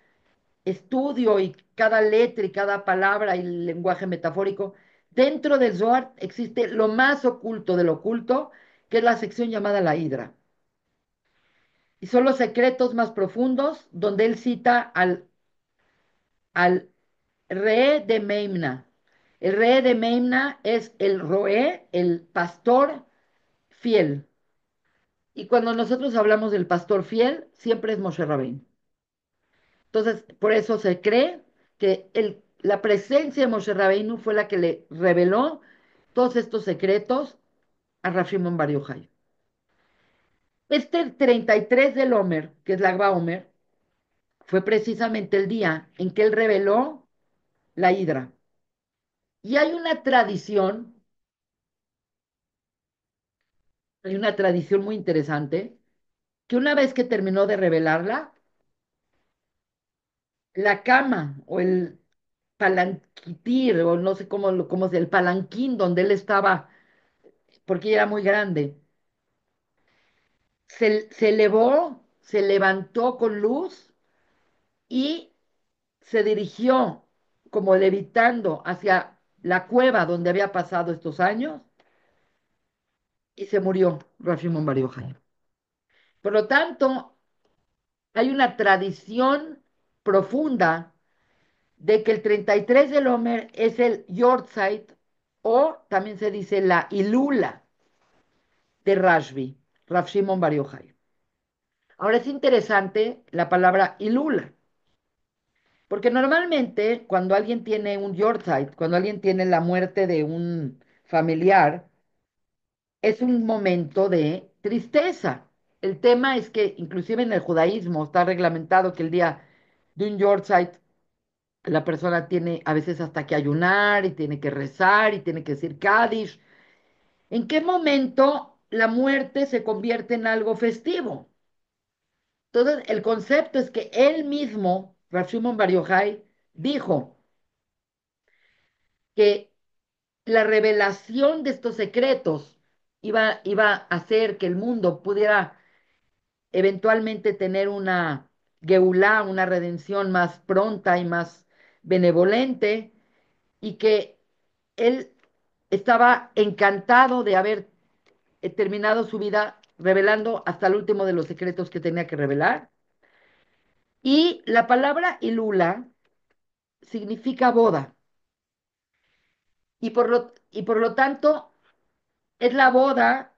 estudio y cada letra y cada palabra y el lenguaje metafórico, dentro del Zohar existe lo más oculto del oculto, que es la sección llamada la hidra. Y son los secretos más profundos, donde él cita al Re de Meimna. El Re de Meimna es el Roé, el pastor fiel. Y cuando nosotros hablamos del pastor fiel, siempre es Moshe Rabbeinu. Entonces, por eso se cree que la presencia de Moshe Rabbeinu fue la que le reveló todos estos secretos a Rav Shimon Bar Yochai. Este 33 del Omer, que es la Agba Omer, fue precisamente el día en que él reveló la hidra. Y hay una tradición muy interesante, que una vez que terminó de revelarla, la cama o el palanquitir, o no sé cómo es, el palanquín donde él estaba, porque ella era muy grande, se elevó, se levantó con luz y se dirigió como levitando hacia la cueva donde había pasado estos años y se murió Rav Shimon Bar Yochai. Por lo tanto, hay una tradición profunda de que el 33 del Homer es el Yortzeit, o también se dice la Ilula de Rashbi, Rav Shimon Bar Yochai. Ahora es interesante la palabra Ilula, porque normalmente cuando alguien tiene un Yortzeit, cuando alguien tiene la muerte de un familiar, es un momento de tristeza. El tema es que inclusive en el judaísmo está reglamentado que el día de un Yortzeit la persona tiene a veces hasta que ayunar y tiene que rezar y tiene que decir Kaddish. ¿En qué momento la muerte se convierte en algo festivo? Entonces, el concepto es que él mismo, Rav Shimon Bar Yochai, dijo que la revelación de estos secretos iba a hacer que el mundo pudiera eventualmente tener una geulá, una redención más pronta y más benevolente, y que él estaba encantado de haber terminado su vida revelando hasta el último de los secretos que tenía que revelar. Y la palabra ilula significa boda, y por lo tanto es la boda,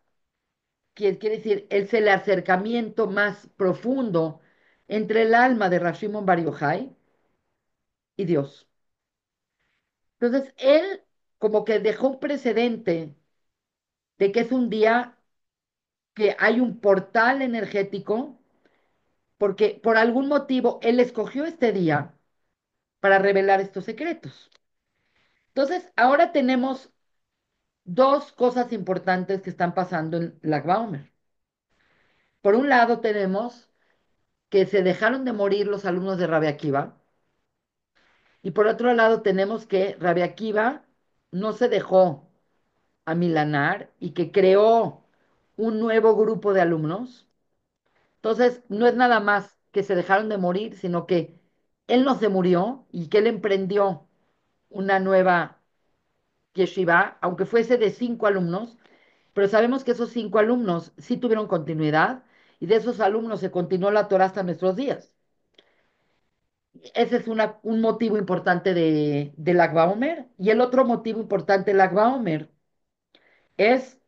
que quiere decir, es el acercamiento más profundo entre el alma de Rav Shimon Bar Yochai y Dios. Entonces, él como que dejó un precedente de que es un día que hay un portal energético, porque por algún motivo él escogió este día para revelar estos secretos. Entonces, ahora tenemos dos cosas importantes que están pasando en Lag BaOmer. Por un lado, tenemos que se dejaron de morir los alumnos de Rabbi Akiva, y por otro lado, tenemos que Rabbi Akiva no se dejó amilanar y que creó un nuevo grupo de alumnos. Entonces, no es nada más que se dejaron de morir, sino que él no se murió y que él emprendió una nueva yeshiva, aunque fuese de 5 alumnos, pero sabemos que esos 5 alumnos sí tuvieron continuidad y de esos alumnos se continuó la Torah hasta nuestros días. Ese es un motivo importante de Lag BaOmer. Y el otro motivo importante de Lag BaOmer es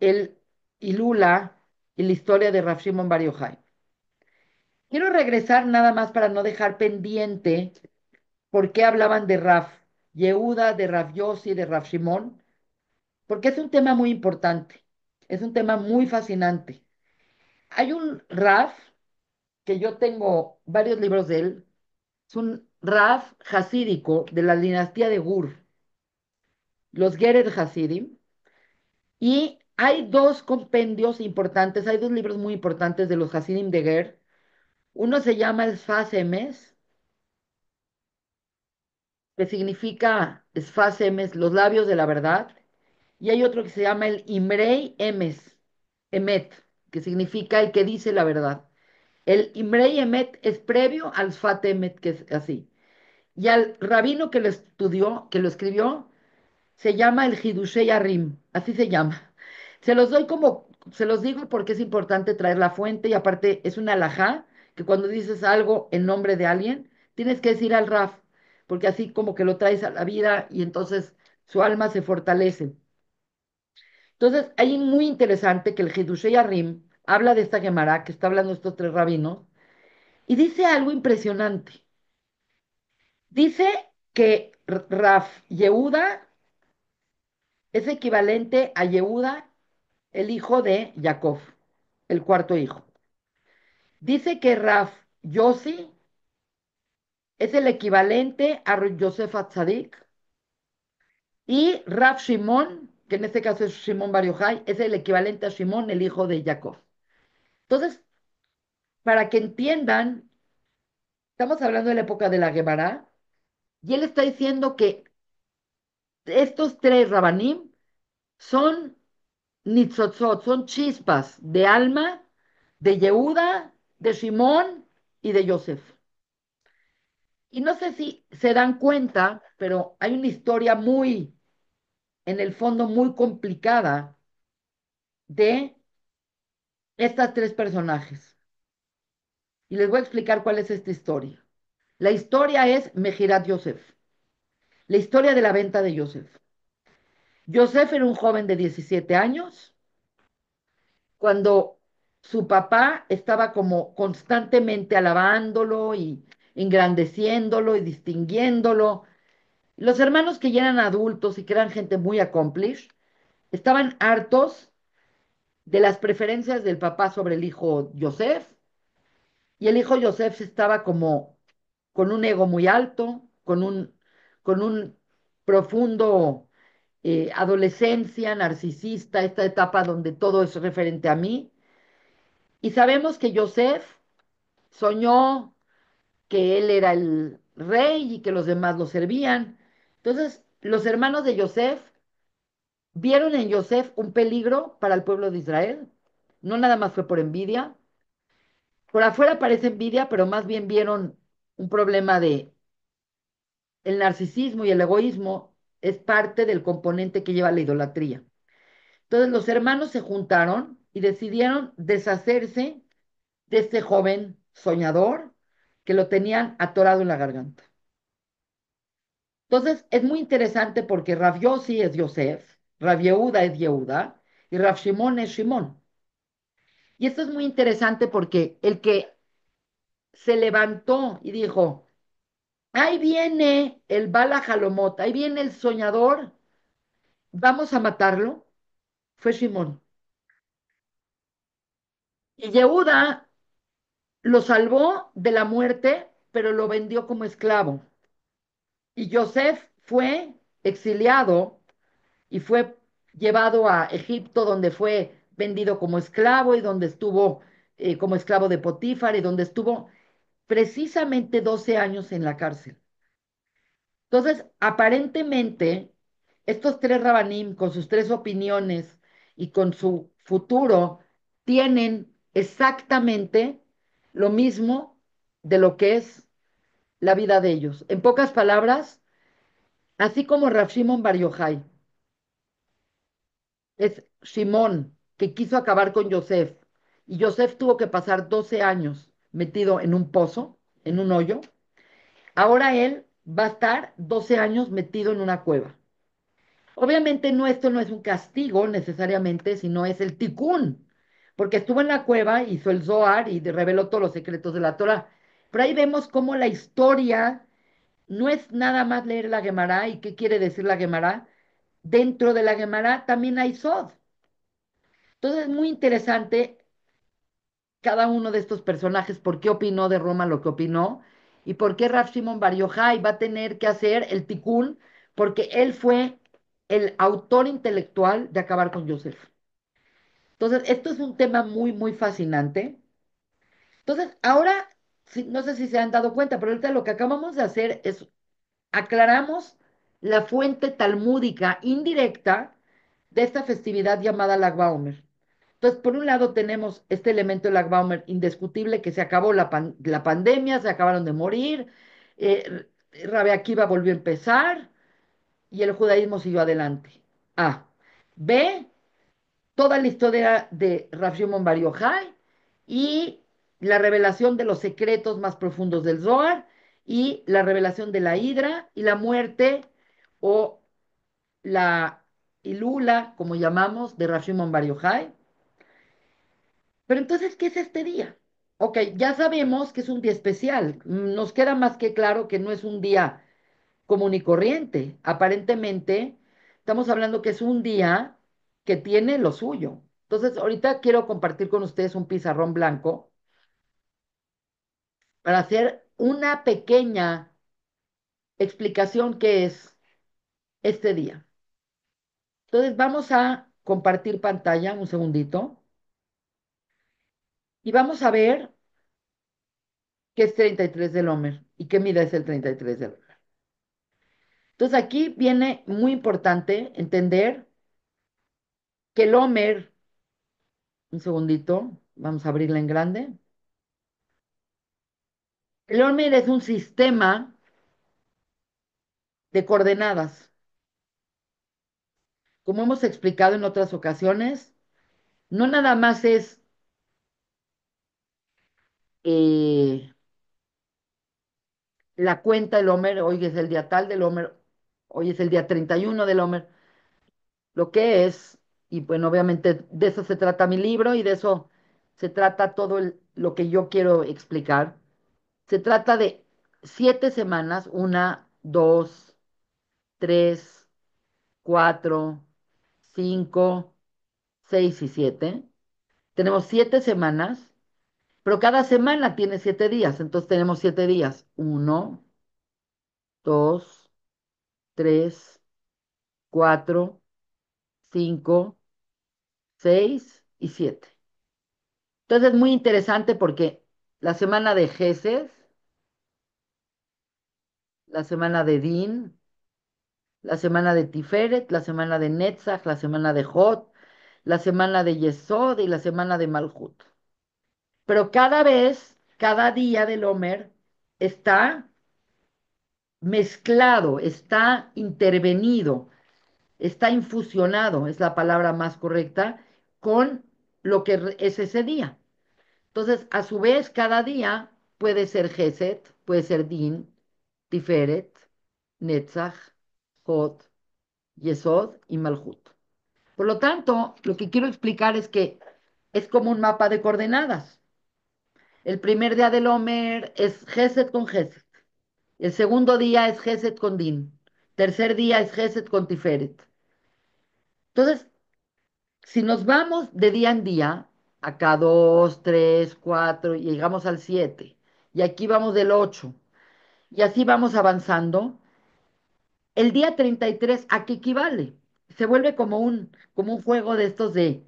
el Ilula y la historia de Rav Shimon Bar Yochai. Quiero regresar nada más para no dejar pendiente por qué hablaban de Rav Yehuda, de Rav Yossi, de Rav Shimon, porque es un tema muy importante, es un tema muy fascinante. Hay un Rav que yo tengo varios libros de él, es un Rav hasídico de la dinastía de Gur, los Gerer Hasidim, y hay dos compendios importantes, hay dos libros muy importantes de los Hasidim de Ger. Uno se llama el Sfas Emes, que significa Sfas Emes, los labios de la verdad, y hay otro que se llama el Imrei Emes, Emet, que significa el que dice la verdad. El Imrei Emet es previo al Sfat Emet, que es así. Y al rabino que lo estudió, que lo escribió, se llama el Hidushei Arim, así se llama. Se los digo porque es importante traer la fuente y aparte es una alajá que cuando dices algo en nombre de alguien, tienes que decir al Raf, porque así como que lo traes a la vida y entonces su alma se fortalece. Entonces, hay muy interesante que el Hidushei Arim habla de esta Gemara que está hablando estos tres rabinos y dice algo impresionante. Dice que Raf Yehuda es equivalente a Yehuda, el hijo de Jacob, el cuarto hijo. Dice que Raf Yossi es el equivalente a Yosef Atzadik y Raf Shimon, que en este caso es Shimon Bar Yochai, es el equivalente a Shimon, el hijo de Jacob. Entonces, para que entiendan, estamos hablando de la época de la Gemara y él está diciendo que estos tres Rabanim son nitzotzot, son chispas de alma de Yehuda, de Shimón y de Yosef. Y no sé si se dan cuenta, pero hay una historia muy, en el fondo, muy complicada de estas tres personajes. Y les voy a explicar cuál es esta historia. La historia es Mejirat Yosef, la historia de la venta de Yosef. Yosef era un joven de 17 años cuando su papá estaba como constantemente alabándolo y engrandeciéndolo y distinguiéndolo. Los hermanos que ya eran adultos y que eran gente muy accomplished, estaban hartos de las preferencias del papá sobre el hijo Joseph, y el hijo Joseph estaba como con un ego muy alto, con un profundo adolescencia narcisista, esta etapa donde todo es referente a mí. Y sabemos que Joseph soñó que él era el rey y que los demás lo servían. Entonces, los hermanos de Joseph vieron en Joseph un peligro para el pueblo de Israel. No nada más fue por envidia. Por afuera parece envidia, pero más bien vieron un problema de el narcisismo y el egoísmo es parte del componente que lleva la idolatría. Entonces los hermanos se juntaron y decidieron deshacerse de este joven soñador que lo tenían atorado en la garganta. Entonces es muy interesante porque Rav Yossi es Yosef, Rav Yehuda es Yehuda y Rav Shimon es Shimon. Y esto es muy interesante porque el que se levantó y dijo, ahí viene el Bala Jalomot, ahí viene el soñador, vamos a matarlo, fue Shimon. Y Yehuda lo salvó de la muerte, pero lo vendió como esclavo. Y Yosef fue exiliado y fue llevado a Egipto, donde fue vendido como esclavo y donde estuvo como esclavo de Potifar y donde estuvo precisamente 12 años en la cárcel. Entonces, aparentemente, estos tres rabanim, con sus tres opiniones y con su futuro, tienen exactamente lo mismo de lo que es la vida de ellos. En pocas palabras, así como Rav Shimon Bar Yochai es Shimón, que quiso acabar con Yosef, y Yosef tuvo que pasar 12 años metido en un pozo, en un hoyo, ahora él va a estar 12 años metido en una cueva. Obviamente no, esto no es un castigo necesariamente, sino es el tikkun, porque estuvo en la cueva, hizo el Zohar y reveló todos los secretos de la Torah. Pero ahí vemos cómo la historia no es nada más leer la Gemara y qué quiere decir la Gemara. Dentro de la Gemara también hay Sod. Entonces es muy interesante cada uno de estos personajes, por qué opinó de Roma lo que opinó y por qué Rav Shimon Bar Yochai va a tener que hacer el tikkun, porque él fue el autor intelectual de acabar con Yosef. Entonces, esto es un tema muy, muy fascinante. Entonces, ahora, no sé si se han dado cuenta, pero ahorita lo que acabamos de hacer es aclaramos la fuente talmúdica indirecta de esta festividad llamada Lag BaOmer. Entonces, por un lado tenemos este elemento del Lag BaOmer indiscutible, que se acabó la pandemia, se acabaron de morir, Rabbi Akiva volvió a empezar y el judaísmo siguió adelante. A. B. Toda la historia de Rav Shimon Bar Yochai y la revelación de los secretos más profundos del Zohar y la revelación de la Hidra y la muerte o la Ilula, como llamamos, de Rav Shimon Bar Yochai. Pero entonces, ¿qué es este día? Ok, ya sabemos que es un día especial. Nos queda más que claro que no es un día común y corriente. Aparentemente, estamos hablando que es un día que tiene lo suyo. Entonces, ahorita quiero compartir con ustedes un pizarrón blanco para hacer una pequeña explicación que es este día. Entonces, vamos a compartir pantalla un segundito y vamos a ver qué es 33 del Homer y qué mide es el 33 del Homer. Entonces, aquí viene muy importante entender que el Homer, un segundito, vamos a abrirla en grande. El Olmer es un sistema de coordenadas. Como hemos explicado en otras ocasiones, no nada más es eh, la cuenta del Homer, hoy es el día tal del Homer, hoy es el día 31 del Homer, lo que es. Y bueno, obviamente de eso se trata mi libro y de eso se trata todo lo que yo quiero explicar. Se trata de 7 semanas, una, dos, tres, cuatro, cinco, seis y siete. Tenemos 7 semanas, pero cada semana tiene 7 días, entonces tenemos 7 días. Uno, dos, tres, cuatro, cinco, seis y siete. Entonces es muy interesante porque la semana de Gesed, la semana de Din, la semana de Tiferet, la semana de Netzach, la semana de Jot, la semana de Yesod y la semana de Malhut. Pero cada vez, cada día del Omer está mezclado, está intervenido, está infusionado, es la palabra más correcta, con lo que es ese día. Entonces, a su vez, cada día puede ser Gesed, puede ser Din, Tiferet, Netzach, Hod, Yesod y Malhut. Por lo tanto, lo que quiero explicar es que es como un mapa de coordenadas. El primer día del Omer es Gesed con Gesed. El segundo día es Gesed con Din. Tercer día es Gesed con Tiferet. Entonces, si nos vamos de día en día, acá 2, 3, 4, y llegamos al 7, y aquí vamos del 8, y así vamos avanzando, el día 33, ¿a qué equivale? Se vuelve como un juego de estos de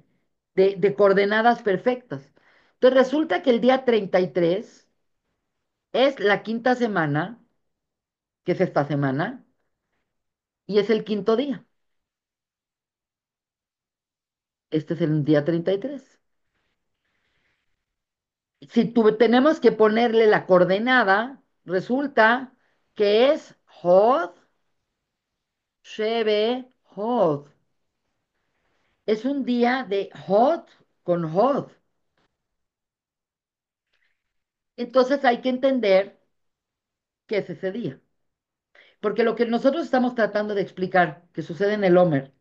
coordenadas perfectas. Entonces resulta que el día 33 es la quinta semana, que es esta semana, y es el quinto día. Este es el día 33. Si tenemos que ponerle la coordenada, resulta que es Hod, Shebe, Hod. Es un día de Hod con Hod. Entonces hay que entender qué es ese día. Porque lo que nosotros estamos tratando de explicar que sucede en el Homer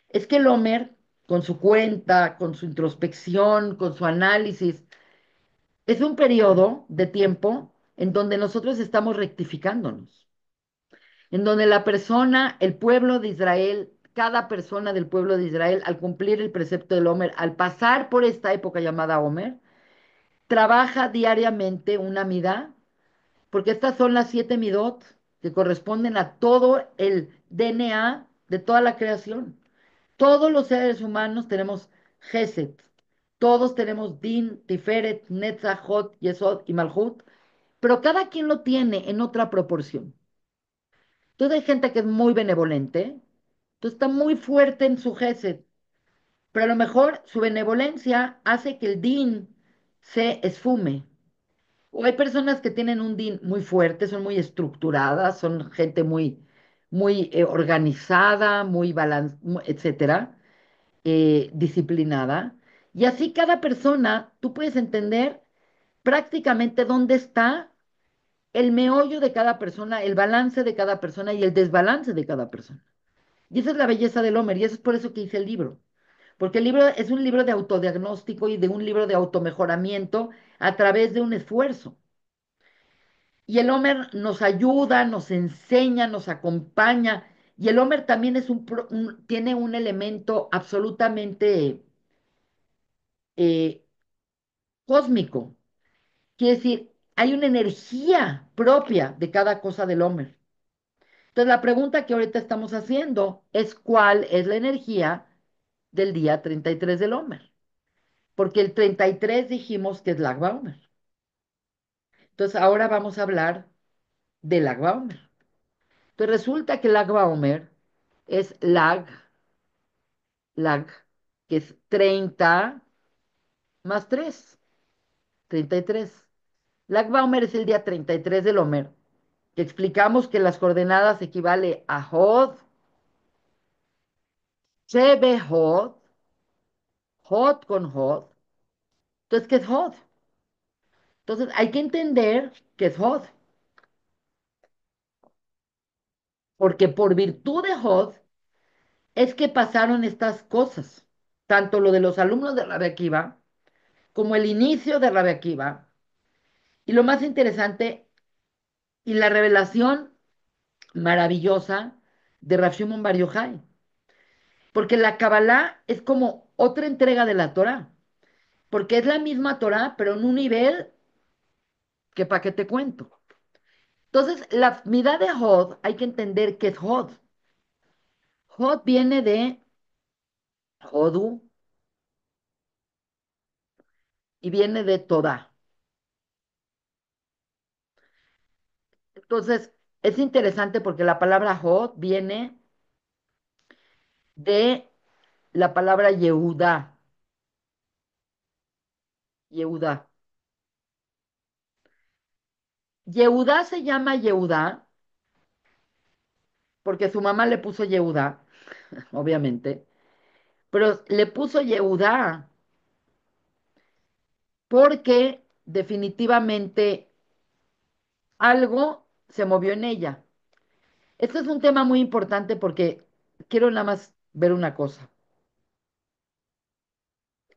es que el Homer, con su cuenta, con su introspección, con su análisis, es un periodo de tiempo en donde nosotros estamos rectificándonos, en donde la persona, el pueblo de Israel, cada persona del pueblo de Israel, al cumplir el precepto del Homer, al pasar por esta época llamada Homer, trabaja diariamente una midá, porque estas son las 7 midot que corresponden a todo el DNA de toda la creación. Todos los seres humanos tenemos Gesed, todos tenemos Din, Tiferet, Netzach, Hod, Yesod y Malhut, pero cada quien lo tiene en otra proporción. Entonces hay gente que es muy benevolente, entonces está muy fuerte en su Gesed, pero a lo mejor su benevolencia hace que el Din se esfume. O hay personas que tienen un DIN muy fuerte, son muy estructuradas, son gente muy organizada, muy etcétera, disciplinada. Y así cada persona, tú puedes entender prácticamente dónde está el meollo de cada persona, el balance de cada persona y el desbalance de cada persona. Y esa es la belleza del Homer, y eso es por eso que hice el libro. Porque el libro es un libro de autodiagnóstico y de un libro de automejoramiento a través de un esfuerzo. Y el Homer nos ayuda, nos enseña, nos acompaña. Y el Homer también tiene un elemento absolutamente eh, cósmico. Quiere decir, hay una energía propia de cada cosa del Homer. Entonces, la pregunta que ahorita estamos haciendo es cuál es la energía del día 33 del Homer. Porque el 33 dijimos que es Lag Ba'omer. Entonces, ahora vamos a hablar de Lag Ba'omer. Entonces, resulta que Lag Ba'omer es lag, que es 30 más 3, 33. Lag Ba'omer es el día 33 del Homer, que explicamos que las coordenadas equivale a Hod, Shebe Hod, Hod con Hod. Entonces, ¿qué es Hod? Entonces, hay que entender qué es Hod, porque por virtud de Hod es que pasaron estas cosas, tanto lo de los alumnos de Rabbi Akiva, como el inicio de Rabbi Akiva, y lo más interesante, y la revelación maravillosa de Rav Shimon Bar Yochai, porque la Kabbalah es como otra entrega de la Torah, porque es la misma Torah, pero en un nivel que para qué te cuento. Entonces, la midá de Hod, hay que entender qué es Hod. Hod viene de Hodu y viene de Todá. Entonces, es interesante porque la palabra Hod viene de la palabra Yehudá. Yehudá. Yehudá se llama Yehudá porque su mamá le puso Yehudá, obviamente, pero le puso Yehudá porque definitivamente algo se movió en ella. Esto es un tema muy importante porque quiero nada más ver una cosa.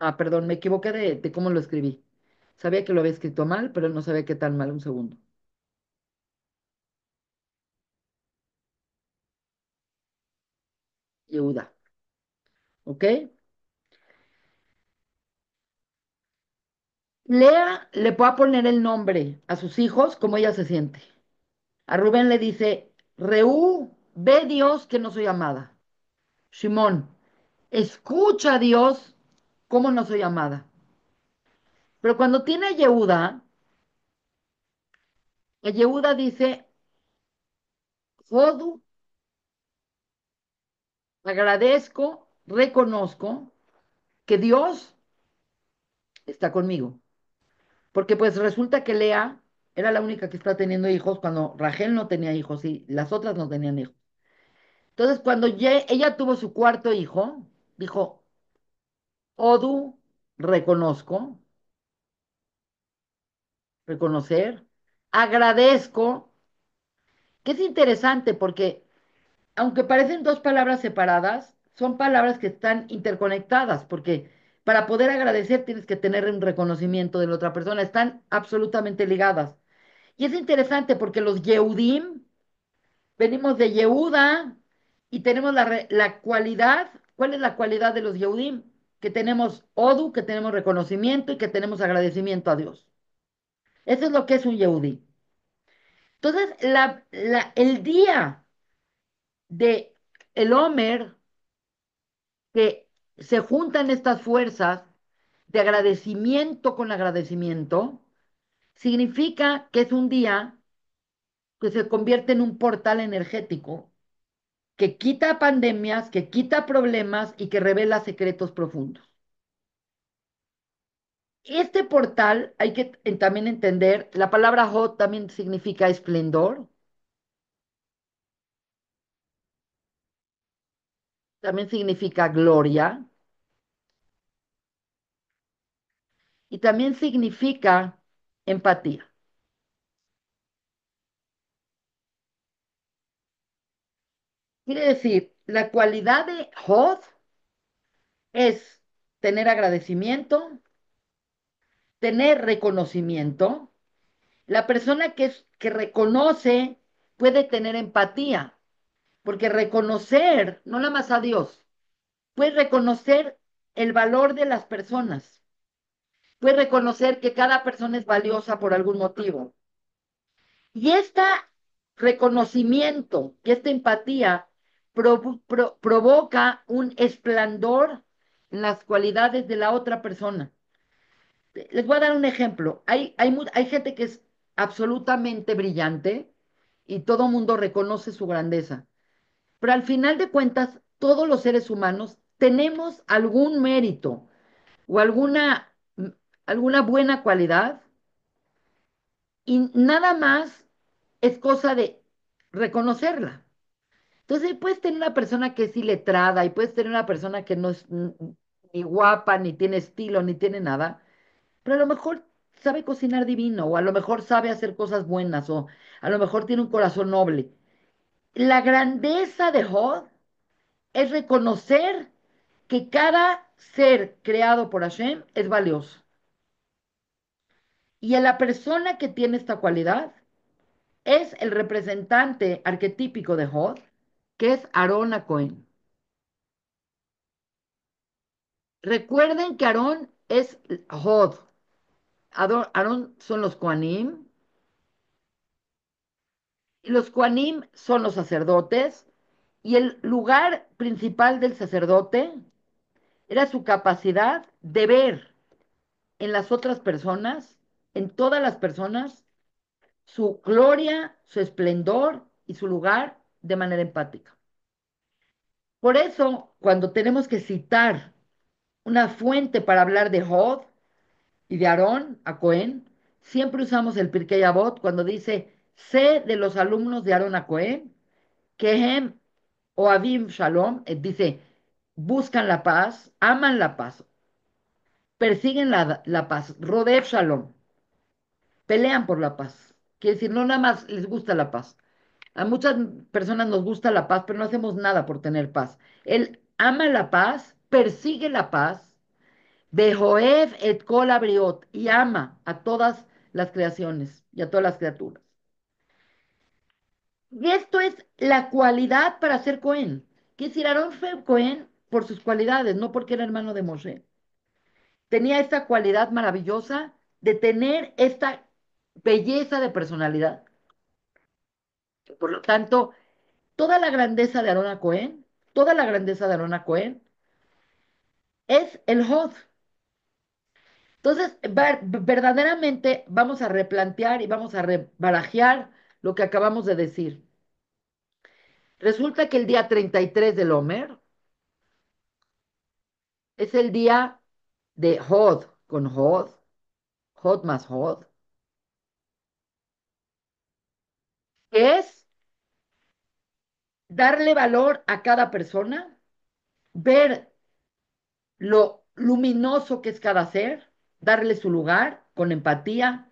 Ah, perdón, me equivoqué de cómo lo escribí. Sabía que lo había escrito mal, pero no sabía qué tan mal. Un segundo. Yehuda. ¿Ok? Lea le puede poner el nombre a sus hijos como ella se siente. A Rubén le dice, Reú, ve Dios que no soy amada. Simón, escucha a Dios cómo no soy amada. Pero cuando tiene a Yehuda dice, Jodu, agradezco, reconozco que Dios está conmigo. Porque pues resulta que Lea era la única que está teniendo hijos cuando Rachel no tenía hijos y las otras no tenían hijos. Entonces, cuando ella tuvo su cuarto hijo, dijo, Odu, reconozco, reconocer, agradezco, que es interesante porque aunque parecen dos palabras separadas, son palabras que están interconectadas, porque para poder agradecer tienes que tener un reconocimiento de la otra persona, están absolutamente ligadas. Y es interesante porque los Yehudim venimos de Yehuda y tenemos la cualidad. ¿Cuál es la cualidad de los Yehudim? Que tenemos Odu, que tenemos reconocimiento y que tenemos agradecimiento a Dios. Eso es lo que es un Yehudí. Entonces, el día de el Omer, que se juntan estas fuerzas de agradecimiento con agradecimiento, significa que es un día que se convierte en un portal energético que quita pandemias, que quita problemas y que revela secretos profundos. Este portal hay que también entender, la palabra Hod también significa esplendor, también significa gloria y también significa empatía. Quiere decir, la cualidad de Hod es tener agradecimiento, tener reconocimiento. La persona que reconoce puede tener empatía, porque reconocer, no nada más a Dios, puede reconocer el valor de las personas, puede reconocer que cada persona es valiosa por algún motivo. Y este reconocimiento y esta empatía provoca un esplendor en las cualidades de la otra persona. Les voy a dar un ejemplo. Hay gente que es absolutamente brillante y todo mundo reconoce su grandeza. Pero al final de cuentas, todos los seres humanos tenemos algún mérito o alguna buena cualidad y nada más es cosa de reconocerla. Entonces, puedes tener una persona que es iletrada y puedes tener una persona que no es ni guapa, ni tiene estilo, ni tiene nada, pero a lo mejor sabe cocinar divino o a lo mejor sabe hacer cosas buenas o a lo mejor tiene un corazón noble. La grandeza de Hod es reconocer que cada ser creado por Hashem es valioso. Y a la persona que tiene esta cualidad es el representante arquetípico de Hod, que es Aarón a Cohen. Recuerden que Aarón es Hod. Aarón son los Koanim, y los Koanim son los sacerdotes, y el lugar principal del sacerdote era su capacidad de ver en las otras personas, en todas las personas, su gloria, su esplendor y su lugar de manera empática. Por eso, cuando tenemos que citar una fuente para hablar de Hod y de Aarón a Cohen, siempre usamos el Pirkei Avot cuando dice, sé de los alumnos de Aarón a Cohen, que hem o Avim Shalom, dice, buscan la paz, aman la paz, persiguen la paz, Rodef Shalom, pelean por la paz. Quiere decir, no nada más les gusta la paz. A muchas personas nos gusta la paz, pero no hacemos nada por tener paz. Él ama la paz, persigue la paz, Bejoev et kol abriot, y ama a todas las creaciones y a todas las criaturas. Y esto es la cualidad para ser Cohen. Quiere decir, Aarón fue Cohen por sus cualidades, no porque era hermano de Moshe. Tenía esta cualidad maravillosa de tener esta belleza de personalidad. Por lo tanto, toda la grandeza de Aarón Cohen, toda la grandeza de Aarón Cohen es el Hod. Entonces, verdaderamente vamos a replantear y vamos a rebarajear lo que acabamos de decir. Resulta que el día 33 del Homer es el día de Hod, con Hod, Hod más Hod, que es darle valor a cada persona, ver lo luminoso que es cada ser, darle su lugar con empatía,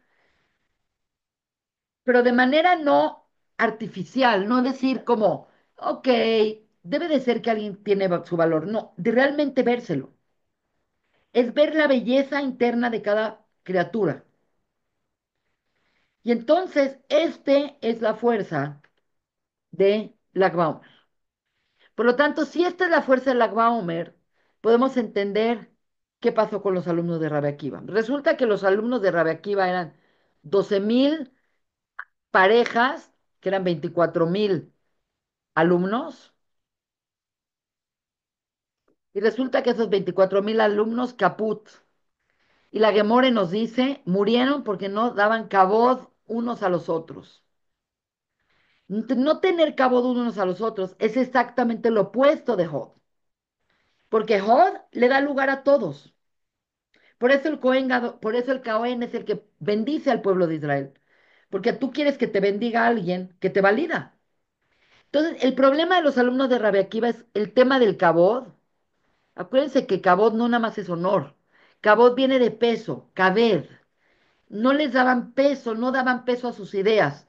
pero de manera no artificial, no decir como, ok, debe de ser que alguien tiene su valor, no, de realmente vérselo, es ver la belleza interna de cada criatura. Y entonces, este es la fuerza de Lag Baumer. Por lo tanto, si esta es la fuerza de Lag Baumer, podemos entender qué pasó con los alumnos de Rabbi Akiva. Resulta que los alumnos de Rabbi Akiva eran 12,000 parejas, que eran 24,000 alumnos, y resulta que esos 24,000 alumnos, caput. Y la Gemore nos dice, murieron porque no daban cabod unos a los otros. No tener cabod unos a los otros es exactamente lo opuesto de Hod, porque Hod le da lugar a todos. Por eso por eso el Cohen es el que bendice al pueblo de Israel, porque tú quieres que te bendiga alguien que te valida. Entonces, el problema de los alumnos de Rabbi Akiva es el tema del cabod. Acuérdense que cabod no nada más es honor. Cabod viene de peso, kaved. No les daban peso, no daban peso a sus ideas.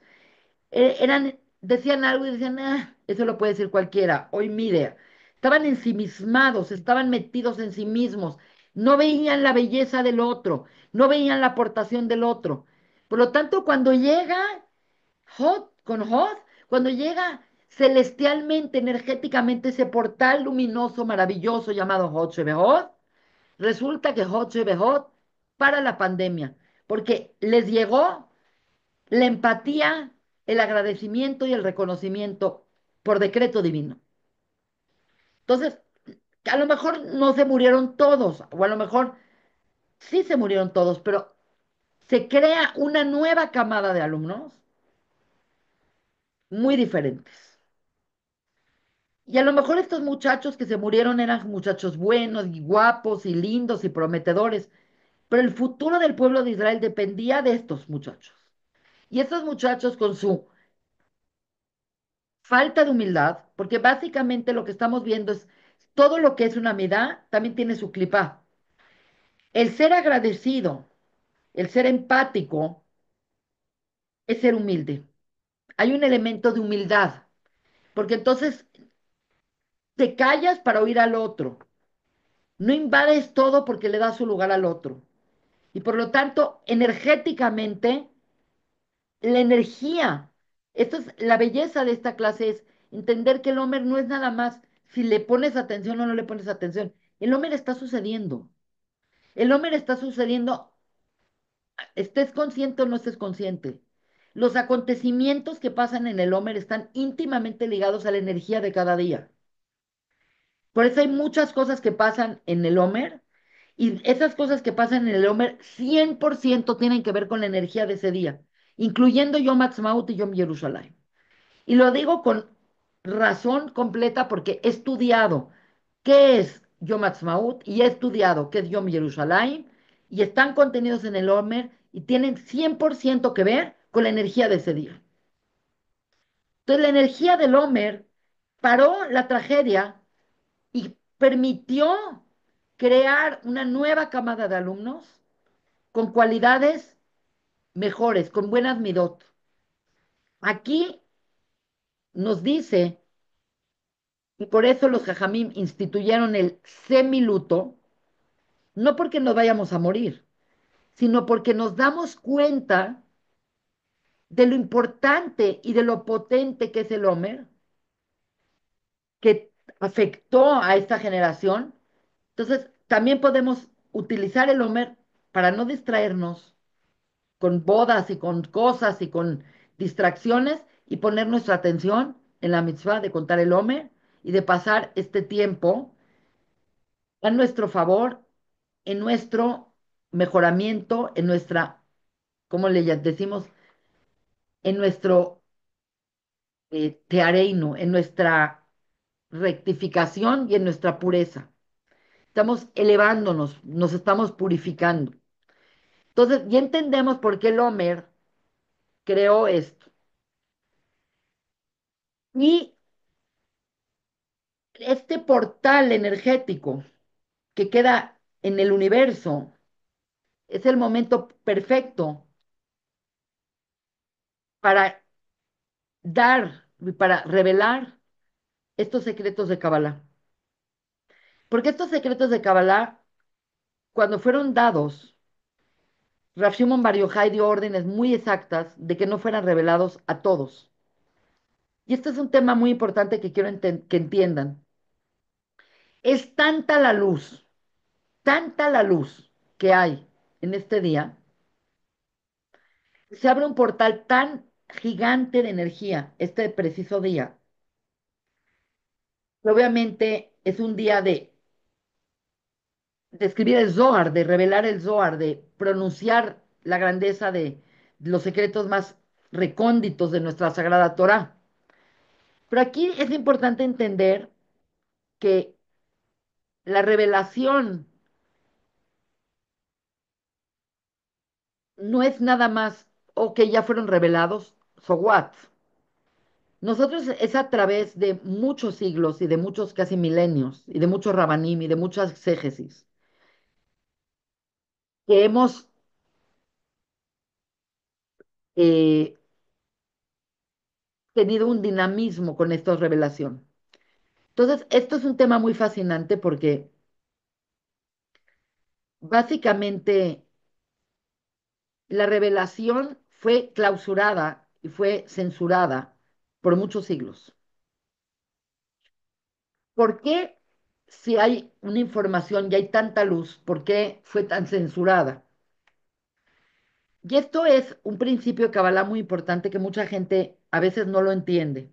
Decían algo y decían, ah, eso lo puede decir cualquiera, hoy mire. Estaban ensimismados, estaban metidos en sí mismos, no veían la belleza del otro, no veían la aportación del otro. Por lo tanto, cuando llega Hod, cuando llega celestialmente, energéticamente ese portal luminoso, maravilloso llamado Hod Shebehod, resulta que Hod Shebehod para la pandemia, porque les llegó la empatía, el agradecimiento y el reconocimiento por decreto divino. Entonces, a lo mejor no se murieron todos, o a lo mejor sí se murieron todos, pero se crea una nueva camada de alumnos muy diferentes. Y a lo mejor estos muchachos que se murieron eran muchachos buenos y guapos y lindos y prometedores, pero el futuro del pueblo de Israel dependía de estos muchachos. Y estos muchachos con su falta de humildad, porque básicamente lo que estamos viendo es todo lo que es una midá, también tiene su clipá. El ser agradecido, el ser empático, es ser humilde. Hay un elemento de humildad, porque entonces te callas para oír al otro. No invades todo porque le das su lugar al otro. Y por lo tanto, energéticamente, la energía, esto es la belleza de esta clase, es entender que el Homer no es nada más si le pones atención o no le pones atención. El Homer está sucediendo. El Homer está sucediendo, estés consciente o no estés consciente. Los acontecimientos que pasan en el Homer están íntimamente ligados a la energía de cada día. Por eso hay muchas cosas que pasan en el Homer y esas cosas que pasan en el Homer 100% tienen que ver con la energía de ese día, incluyendo Yom Ha'atzmaut y Yom Yerushalayim. Y lo digo con razón completa porque he estudiado qué es Yom Ha'atzmaut y he estudiado qué es Yom Yerushalayim y están contenidos en el Homer y tienen 100% que ver con la energía de ese día. Entonces, la energía del Homer paró la tragedia y permitió crear una nueva camada de alumnos con cualidades mejores, con buenas midot. Aquí nos dice, y por eso los jajamim instituyeron el semiluto, no porque nos vayamos a morir, sino porque nos damos cuenta de lo importante y de lo potente que es el Homer, que afectó a esta generación. Entonces, también podemos utilizar el Homer para no distraernos con bodas y con cosas y con distracciones y poner nuestra atención en la mitzvah de contar el Homer y de pasar este tiempo a nuestro favor, en nuestro mejoramiento, en nuestra, ¿cómo le decimos? En nuestro teareino, en nuestra rectificación y en nuestra pureza. Estamos elevándonos, nos estamos purificando. Entonces, ya entendemos por qué el Homer creó esto. Y este portal energético que queda en el universo es el momento perfecto para dar, para revelar estos secretos de Kabbalah. Porque estos secretos de Kabbalah, cuando fueron dados, Rav Shimon Bar Yochai dio órdenes muy exactas de que no fueran revelados a todos. Y este es un tema muy importante que quiero que entiendan. Es tanta la luz que hay en este día, se abre un portal tan gigante de energía este preciso día. Obviamente es un día de escribir el Zohar, de revelar el Zohar, de pronunciar la grandeza de los secretos más recónditos de nuestra Sagrada Torá. Pero aquí es importante entender que la revelación no es nada más, ok, ya fueron revelados, so what? Nosotros es a través de muchos siglos y de muchos casi milenios y de muchos rabanim y de muchas exégesis que hemos eh, tenido un dinamismo con esta revelación. Entonces, esto es un tema muy fascinante porque básicamente la revelación fue clausurada y fue censurada por muchos siglos. ¿Por qué si hay una información y hay tanta luz, por qué fue tan censurada? Y esto es un principio de Kabbalah muy importante que mucha gente a veces no lo entiende.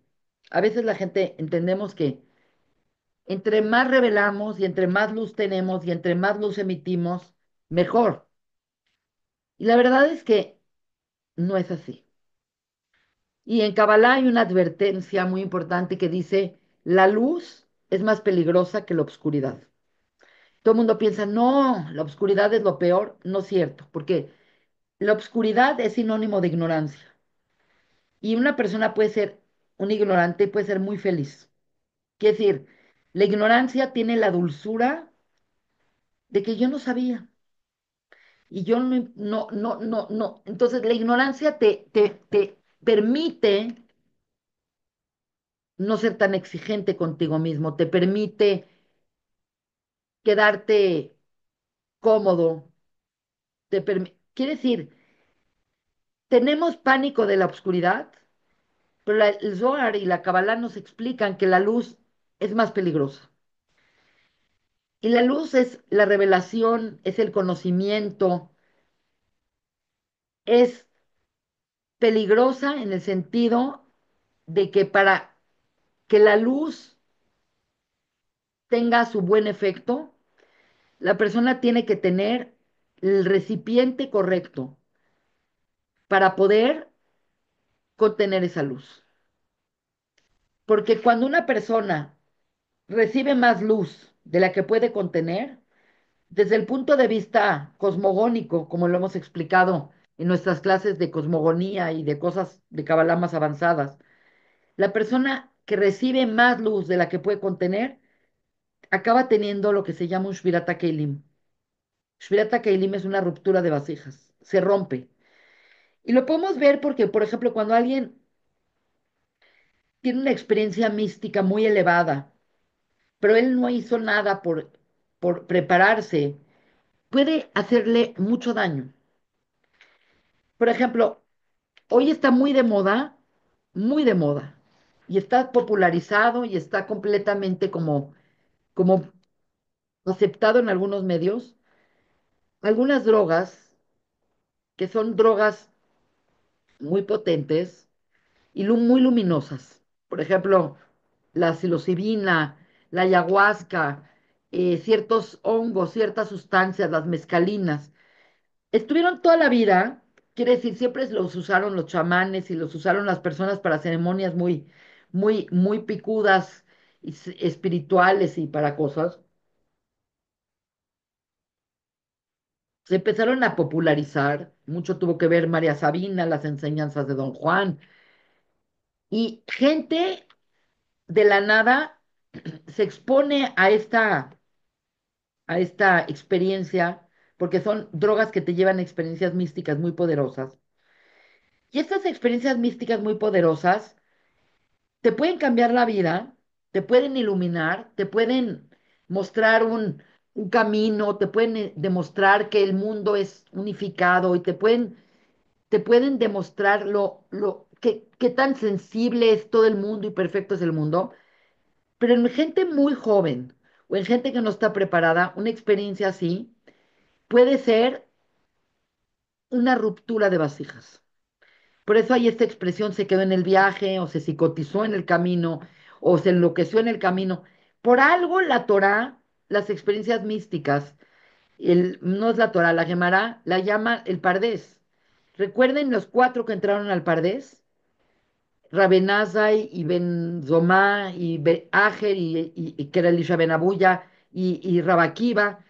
A veces la gente entendemos que entre más revelamos y entre más luz tenemos y entre más luz emitimos, mejor. Y la verdad es que no es así. Y en Kabbalah hay una advertencia muy importante que dice, la luz es más peligrosa que la oscuridad. Todo el mundo piensa, no, la oscuridad es lo peor. No es cierto, porque la oscuridad es sinónimo de ignorancia. Y una persona puede ser un ignorante y puede ser muy feliz. Quiere decir, la ignorancia tiene la dulzura de que yo no sabía. Y yo no. Entonces, la ignorancia te permite no ser tan exigente contigo mismo, te permite quedarte cómodo, quiere decir, tenemos pánico de la oscuridad, pero el Zohar y la Kabbalah nos explican que la luz es más peligrosa. Y la luz es la revelación, es el conocimiento, es peligrosa en el sentido de que para que la luz tenga su buen efecto, la persona tiene que tener el recipiente correcto para poder contener esa luz. Porque cuando una persona recibe más luz de la que puede contener, desde el punto de vista cosmogónico, como lo hemos explicado en nuestras clases de cosmogonía y de cosas de Kabbalah más avanzadas, la persona que recibe más luz de la que puede contener acaba teniendo lo que se llama un Shvirata Keilim. Shvirata Keilim es una ruptura de vasijas, se rompe. Y lo podemos ver porque, por ejemplo, cuando alguien tiene una experiencia mística muy elevada, pero él no hizo nada por prepararse, puede hacerle mucho daño. Por ejemplo, hoy está muy de moda, y está popularizado y está completamente como aceptado en algunos medios, algunas drogas que son drogas muy potentes y muy luminosas. Por ejemplo, la psilocibina, la ayahuasca, ciertos hongos, ciertas sustancias, las mescalinas. Estuvieron toda la vida, quiere decir, siempre los usaron los chamanes y los usaron las personas para ceremonias muy picudas y espirituales y para cosas. Se empezaron a popularizar, mucho tuvo que ver María Sabina, las enseñanzas de Don Juan, y gente de la nada se expone a esta experiencia, porque son drogas que te llevan a experiencias místicas muy poderosas. Y estas experiencias místicas muy poderosas te pueden cambiar la vida, te pueden iluminar, te pueden mostrar un camino, te pueden demostrar que el mundo es unificado y te pueden demostrar qué tan sensible es todo el mundo y perfecto es el mundo. Pero en gente muy joven o en gente que no está preparada, una experiencia así puede ser una ruptura de vasijas. Por eso hay esta expresión, se quedó en el viaje, o se psicotizó en el camino, o se enloqueció en el camino. Por algo la Torá, las experiencias místicas, no es la Torá, la Gemara, la llama el Pardés. Recuerden los cuatro que entraron al Pardés, Rabenazai y Ben Zomá y Ajer que era Elisha Ben Abuya y Rabakiba.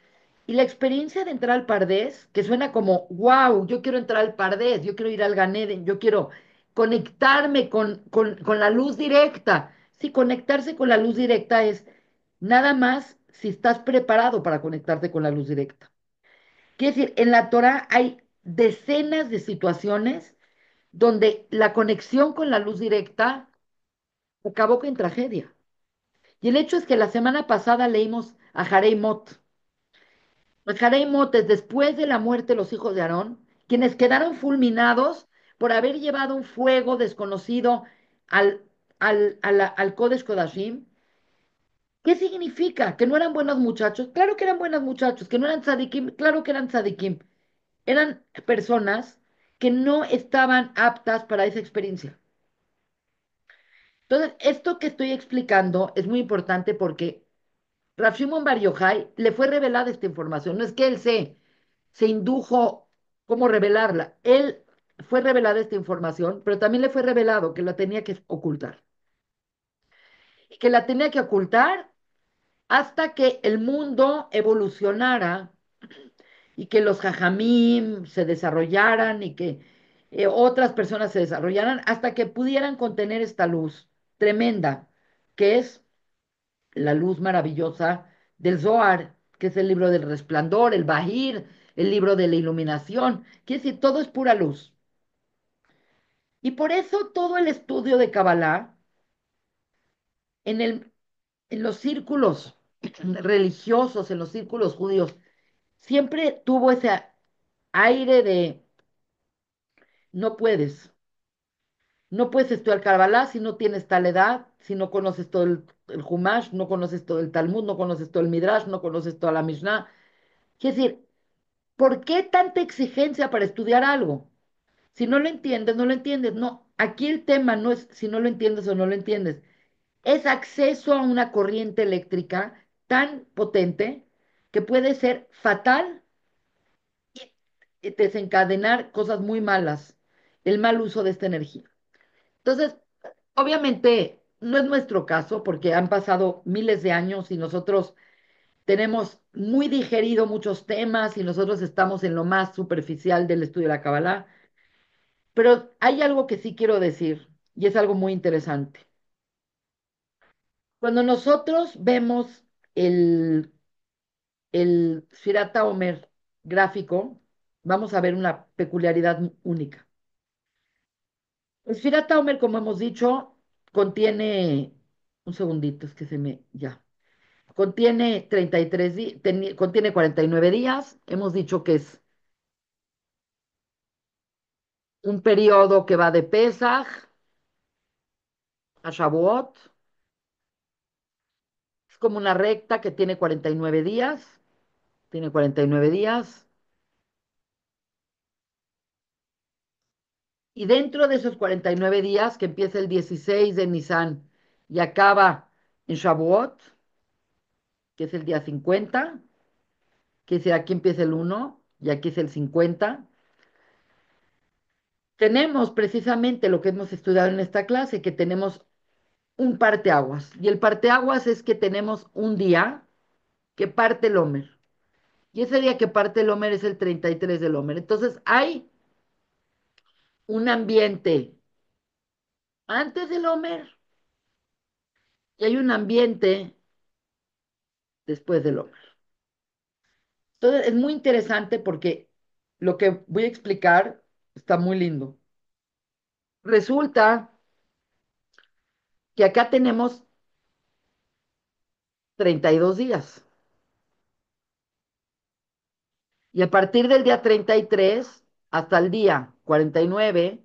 Y la experiencia de entrar al Pardés, que suena como, wow, yo quiero entrar al Pardés, yo quiero ir al Ganeden, yo quiero conectarme con la luz directa. Sí, conectarse con la luz directa es nada más si estás preparado para conectarte con la luz directa. Quiere decir, en la Torah hay decenas de situaciones donde la conexión con la luz directa acabó en tragedia. Y el hecho es que la semana pasada leímos a Jarei Mot. Los Jarei Mot es después de la muerte de los hijos de Aarón, quienes quedaron fulminados por haber llevado un fuego desconocido al, al Kodesh Kodashim. ¿Qué significa? ¿Que no eran buenos muchachos? Claro que eran buenos muchachos. ¿Que no eran tzadikim? Claro que eran tzadikim. Eran personas que no estaban aptas para esa experiencia. Entonces, esto que estoy explicando es muy importante porque Rav Shimon Bar Yochai le fue revelada esta información. No es que él se indujo cómo revelarla. Él fue revelada esta información, pero también le fue revelado que la tenía que ocultar. Y que la tenía que ocultar hasta que el mundo evolucionara y que los jajamim se desarrollaran y que otras personas se desarrollaran hasta que pudieran contener esta luz tremenda, que es la luz maravillosa del Zohar, que es el libro del resplandor, el Bahir, el libro de la iluminación. Quiere decir, todo es pura luz. Y por eso todo el estudio de Kabbalah En el, en los círculos religiosos, en los círculos judíos, siempre tuvo ese aire de no puedes, no puedes estudiar Kabbalah si no tienes tal edad, si no conoces todo el Humash, no conoces todo el Talmud, no conoces todo el Midrash, no conoces toda la Mishnah. Es decir, ¿por qué tanta exigencia para estudiar algo? Si no lo entiendes, no lo entiendes. No, aquí el tema no es si no lo entiendes o no lo entiendes. Es acceso a una corriente eléctrica tan potente que puede ser fatal y desencadenar cosas muy malas, el mal uso de esta energía. Entonces, obviamente, no es nuestro caso porque han pasado miles de años y nosotros tenemos muy digerido muchos temas y nosotros estamos en lo más superficial del estudio de la Kabbalah, pero hay algo que sí quiero decir y es algo muy interesante. Cuando nosotros vemos el, el Sfirat Omer gráfico, vamos a ver una peculiaridad única. El Sfirat Omer, como hemos dicho, contiene, un segundito, es que se me, ya, contiene 33 días, contiene 49 días, hemos dicho que es un periodo que va de Pesaj a Shavuot, es como una recta que tiene 49 días, tiene 49 días, y dentro de esos 49 días, que empieza el 16 de Nisan y acaba en Shavuot, que es el día 50, que dice aquí empieza el 1 y aquí es el 50, tenemos precisamente lo que hemos estudiado en esta clase, que tenemos un parteaguas. Y el parteaguas es que tenemos un día que parte el Omer. Y ese día que parte el Omer es el 33 del Omer. Entonces hay un ambiente antes del Omer y hay un ambiente después del Omer. Entonces es muy interesante porque lo que voy a explicar está muy lindo. Resulta que acá tenemos 32 días y a partir del día 33 hasta el día 49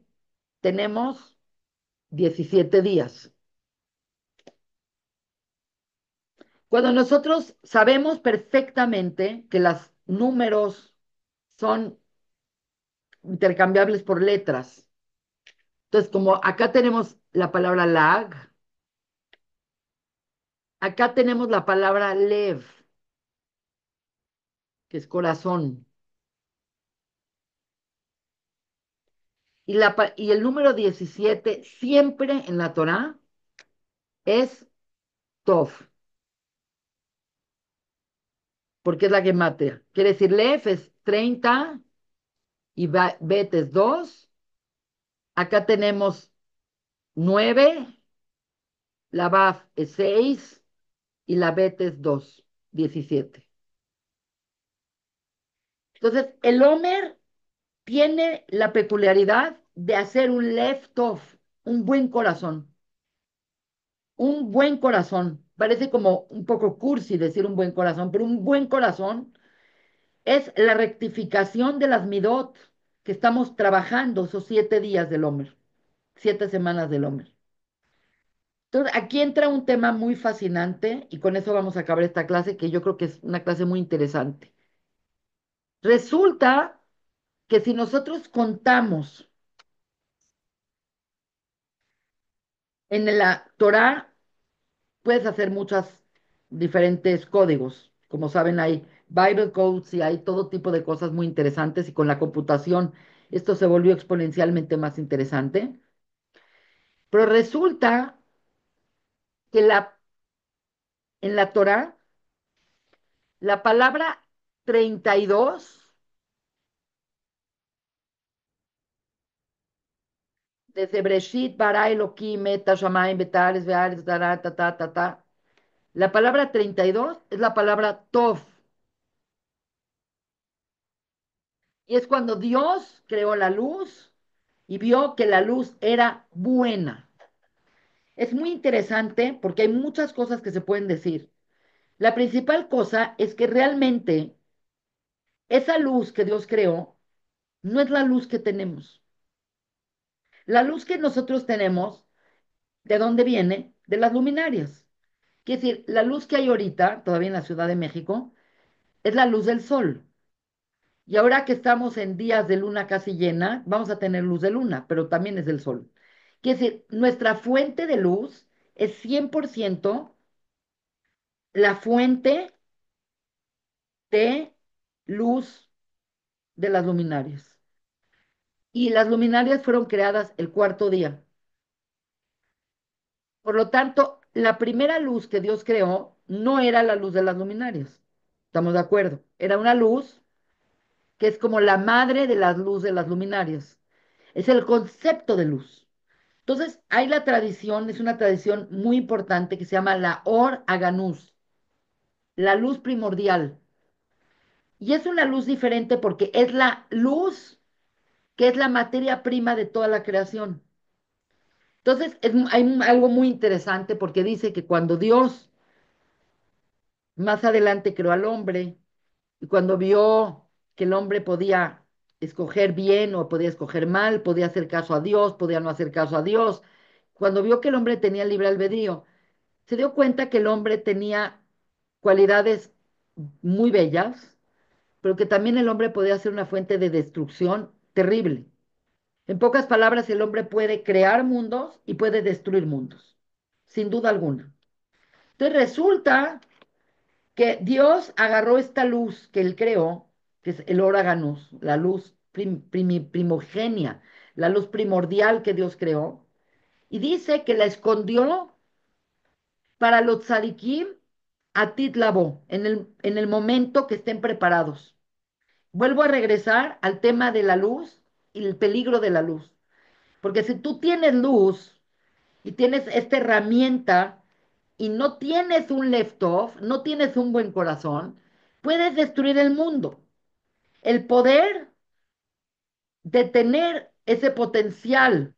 tenemos 17 días. Cuando nosotros sabemos perfectamente que los números son intercambiables por letras, entonces como acá tenemos la palabra lag, acá tenemos la palabra lev, que es corazón, y el número 17 siempre en la Torá es tov, porque es la gematria. Quiere decir, lev es 30 y bet es 2. Acá tenemos 9, la baf es 6 y la bet es 2, 17. Entonces, el Homer tiene la peculiaridad de hacer un left off, un buen corazón, un buen corazón. Parece como un poco cursi decir un buen corazón, pero un buen corazón es la rectificación de las midot que estamos trabajando esos 7 días del Homer, 7 semanas del Homer. Entonces, aquí entra un tema muy fascinante y con eso vamos a acabar esta clase, que yo creo que es una clase muy interesante. Resulta que si nosotros contamos en la Torá, puedes hacer muchos diferentes códigos. Como saben, hay Bible codes y hay todo tipo de cosas muy interesantes y con la computación esto se volvió exponencialmente más interesante. Pero resulta que en la Torá, la palabra 32 desde Breshit, Bara, Elohim, Meta, Shamayim, Betales, Beares, Dara, ta, ta, ta, ta. La palabra 32 es la palabra Tov. Y es cuando Dios creó la luz y vio que la luz era buena. Es muy interesante porque hay muchas cosas que se pueden decir. La principal cosa es que realmente esa luz que Dios creó no es la luz que tenemos. La luz que nosotros tenemos, ¿de dónde viene? De las luminarias. Quiere decir, la luz que hay ahorita, todavía en la Ciudad de México, es la luz del sol. Y ahora que estamos en días de luna casi llena, vamos a tener luz de luna, pero también es del sol. Quiere decir, nuestra fuente de luz es 100% la fuente de luz de las luminarias. Y las luminarias fueron creadas el cuarto día. Por lo tanto, la primera luz que Dios creó no era la luz de las luminarias. ¿Estamos de acuerdo? Era una luz que es como la madre de la luz de las luminarias. Es el concepto de luz. Entonces, hay la tradición, es una tradición muy importante que se llama la Or Aganús, la luz primordial. Y es una luz diferente porque es la luz que es la materia prima de toda la creación. Entonces, hay algo muy interesante porque dice que cuando Dios más adelante creó al hombre y cuando vio que el hombre podía escoger bien o podía escoger mal, podía hacer caso a Dios, podía no hacer caso a Dios, cuando vio que el hombre tenía libre albedrío, se dio cuenta que el hombre tenía cualidades muy bellas, pero que también el hombre podía ser una fuente de destrucción terrible. En pocas palabras, el hombre puede crear mundos y puede destruir mundos, sin duda alguna. Entonces resulta que Dios agarró esta luz que él creó, que es el Oraganus, la luz primogenia, la luz primordial que Dios creó, y dice que la escondió para los tzadikim a Titlabo, en el momento que estén preparados. Vuelvo a regresar al tema de la luz y el peligro de la luz. Porque si tú tienes luz y tienes esta herramienta y no tienes un left-off, no tienes un buen corazón, puedes destruir el mundo. El poder de tener ese potencial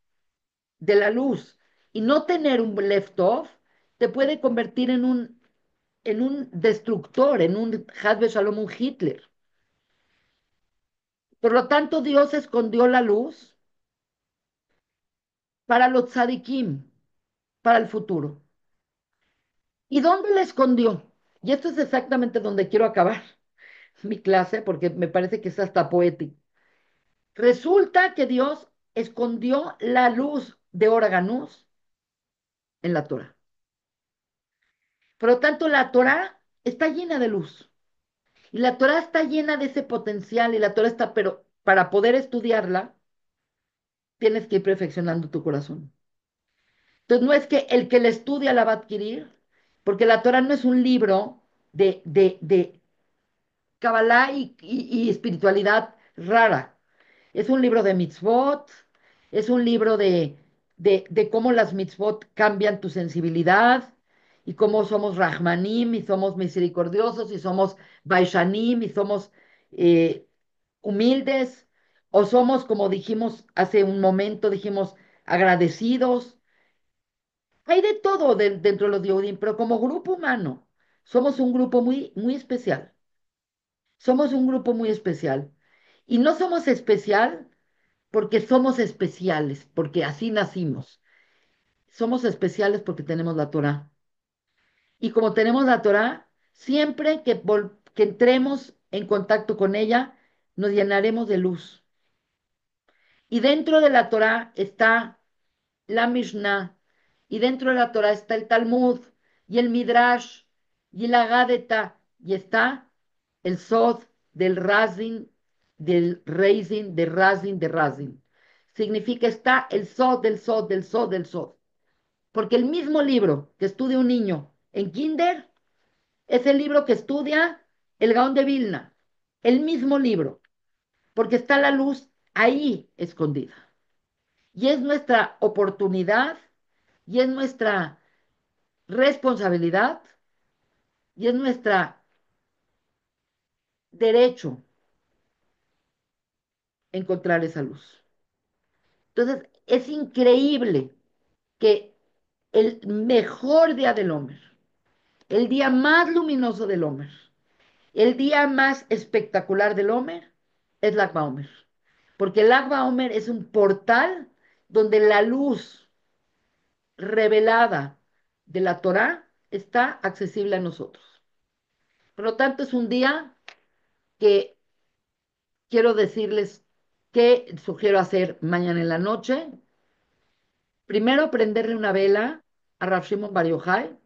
de la luz y no tener un left-off te puede convertir en un destructor, en un Hasbe Shalom, un Hitler. Por lo tanto, Dios escondió la luz para los tzadikim, para el futuro. ¿Y dónde la escondió? Y esto es exactamente donde quiero acabar mi clase, porque me parece que es hasta poético. Resulta que Dios escondió la luz de Oraganús en la Torah. Por lo tanto, la Torah está llena de luz. Y la Torah está llena de ese potencial y la Torah está, pero para poder estudiarla, tienes que ir perfeccionando tu corazón. Entonces, no es que el que la estudia la va a adquirir, porque la Torah no es un libro de Kabbalah y espiritualidad rara. Es un libro de mitzvot, es un libro de cómo las mitzvot cambian tu sensibilidad y cómo somos rahmanim y somos misericordiosos y somos baishanim y somos eh, humildes o somos, como dijimos hace un momento, dijimos agradecidos. Hay de todo dentro de los Yehudim, pero como grupo humano somos un grupo muy, muy especial. Somos un grupo muy especial. Y no somos especial porque somos especiales, porque así nacimos. Somos especiales porque tenemos la Torá. Y como tenemos la Torá, siempre que entremos en contacto con ella, nos llenaremos de luz. Y dentro de la Torá está la Mishnah, y dentro de la Torá está el Talmud, y el Midrash, y la Agadeta, y está el Sod del Reizin, de Razin, de Razin. Significa está el Sod del Sod del Sod del Sod. Porque el mismo libro que estudia un niño en Kinder es el libro que estudia el Gaón de Vilna. El mismo libro, porque está la luz ahí escondida. Y es nuestra oportunidad y es nuestra responsabilidad y es nuestra derecho encontrar esa luz. Entonces, es increíble que el mejor día del Homer, el día más luminoso del Homer, el día más espectacular del Homer es Lag BaOmer, porque el Lag BaOmer es un portal donde la luz revelada de la Torá está accesible a nosotros. Por lo tanto, es un día que quiero decirles qué sugiero hacer mañana en la noche. Primero, prenderle una vela a Rav Shimon Bar Yochai.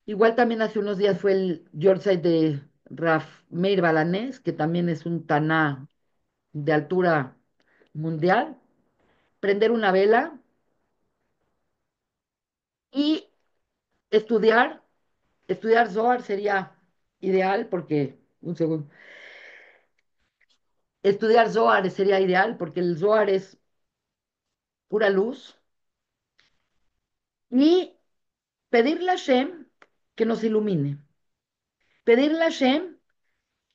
Igual también hace unos días fue el Yortzeit de Rav Meir Balanés, que también es un taná de altura mundial. Prender una vela y estudiar. Estudiar Zohar sería ideal porque, un segundo, estudiar Zohar sería ideal porque el Zohar es pura luz. Y pedirle a Shem que nos ilumine. Pedirle a Shem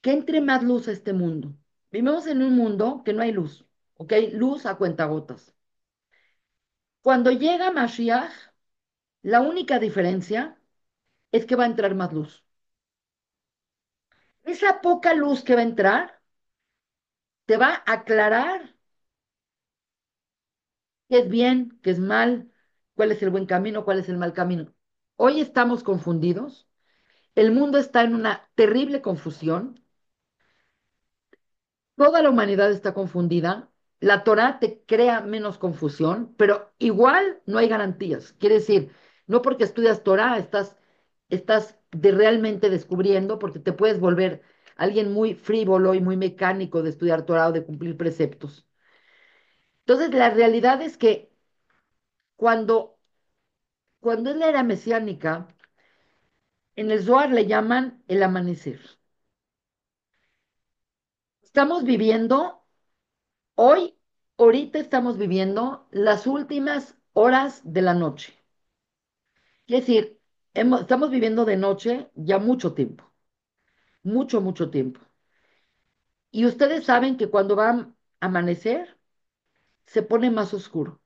que entre más luz a este mundo. Vivimos en un mundo que no hay luz, ¿ok? Luz a cuentagotas. Cuando llega Mashiach, la única diferencia es que va a entrar más luz. Esa poca luz que va a entrar te va a aclarar qué es bien, qué es mal, cuál es el buen camino, cuál es el mal camino. Hoy estamos confundidos, el mundo está en una terrible confusión, toda la humanidad está confundida, la Torah te crea menos confusión, pero igual no hay garantías. Quiere decir, no porque estudias Torah estás realmente descubriendo, porque te puedes volver alguien muy frívolo y muy mecánico de estudiar Torah o de cumplir preceptos. Entonces, la realidad es que cuando, cuando es la era mesiánica, en el Zohar le llaman el amanecer. Estamos viviendo, hoy, ahorita estamos viviendo las últimas horas de la noche. Quiere decir, estamos viviendo de noche ya mucho tiempo, mucho, mucho tiempo. Y ustedes saben que cuando va a amanecer, se pone más oscuro.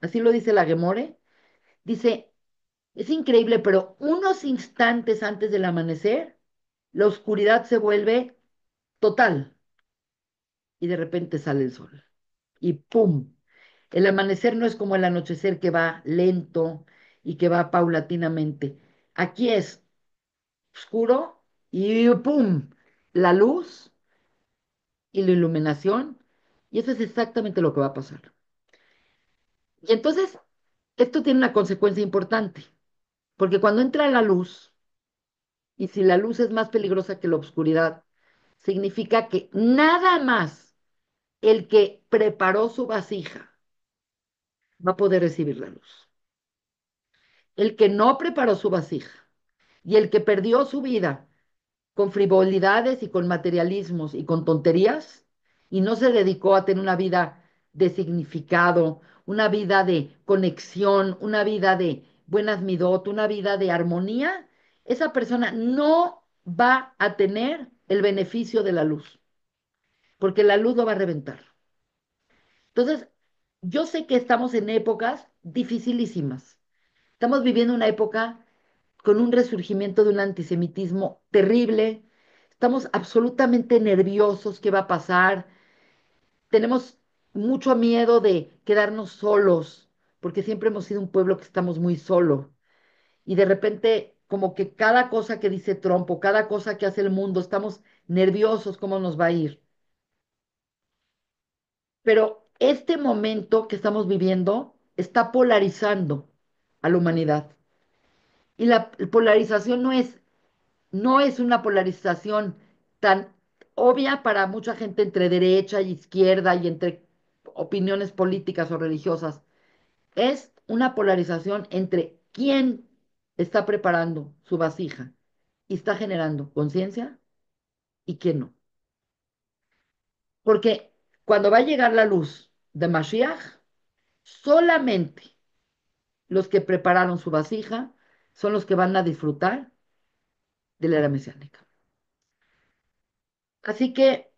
Así lo dice la Gemore. Dice, es increíble, pero unos instantes antes del amanecer, la oscuridad se vuelve total y de repente sale el sol. Y ¡pum! El amanecer no es como el anochecer que va lento y que va paulatinamente. Aquí es oscuro y ¡pum! La luz y la iluminación. Y eso es exactamente lo que va a pasar. Y entonces, esto tiene una consecuencia importante, porque cuando entra la luz, y si la luz es más peligrosa que la oscuridad, significa que nada más el que preparó su vasija va a poder recibir la luz. El que no preparó su vasija y el que perdió su vida con frivolidades y con materialismos y con tonterías y no se dedicó a tener una vida de significado, una vida de conexión, una vida de buenas midot, una vida de armonía, esa persona no va a tener el beneficio de la luz, porque la luz lo va a reventar. Entonces, yo sé que estamos en épocas dificilísimas. Estamos viviendo una época con un resurgimiento de un antisemitismo terrible. Estamos absolutamente nerviosos, ¿qué va a pasar? Tenemos mucho miedo de quedarnos solos, porque siempre hemos sido un pueblo que estamos muy solo. Y de repente, como que cada cosa que dice Trump o cada cosa que hace el mundo, estamos nerviosos, ¿cómo nos va a ir? Pero este momento que estamos viviendo está polarizando a la humanidad. Y la polarización no es una polarización tan obvia para mucha gente entre derecha y izquierda y entre opiniones políticas o religiosas. Es una polarización entre quién está preparando su vasija y está generando conciencia y quién no. Porque cuando va a llegar la luz de Mashiach, solamente los que prepararon su vasija son los que van a disfrutar de la era mesiánica. Así que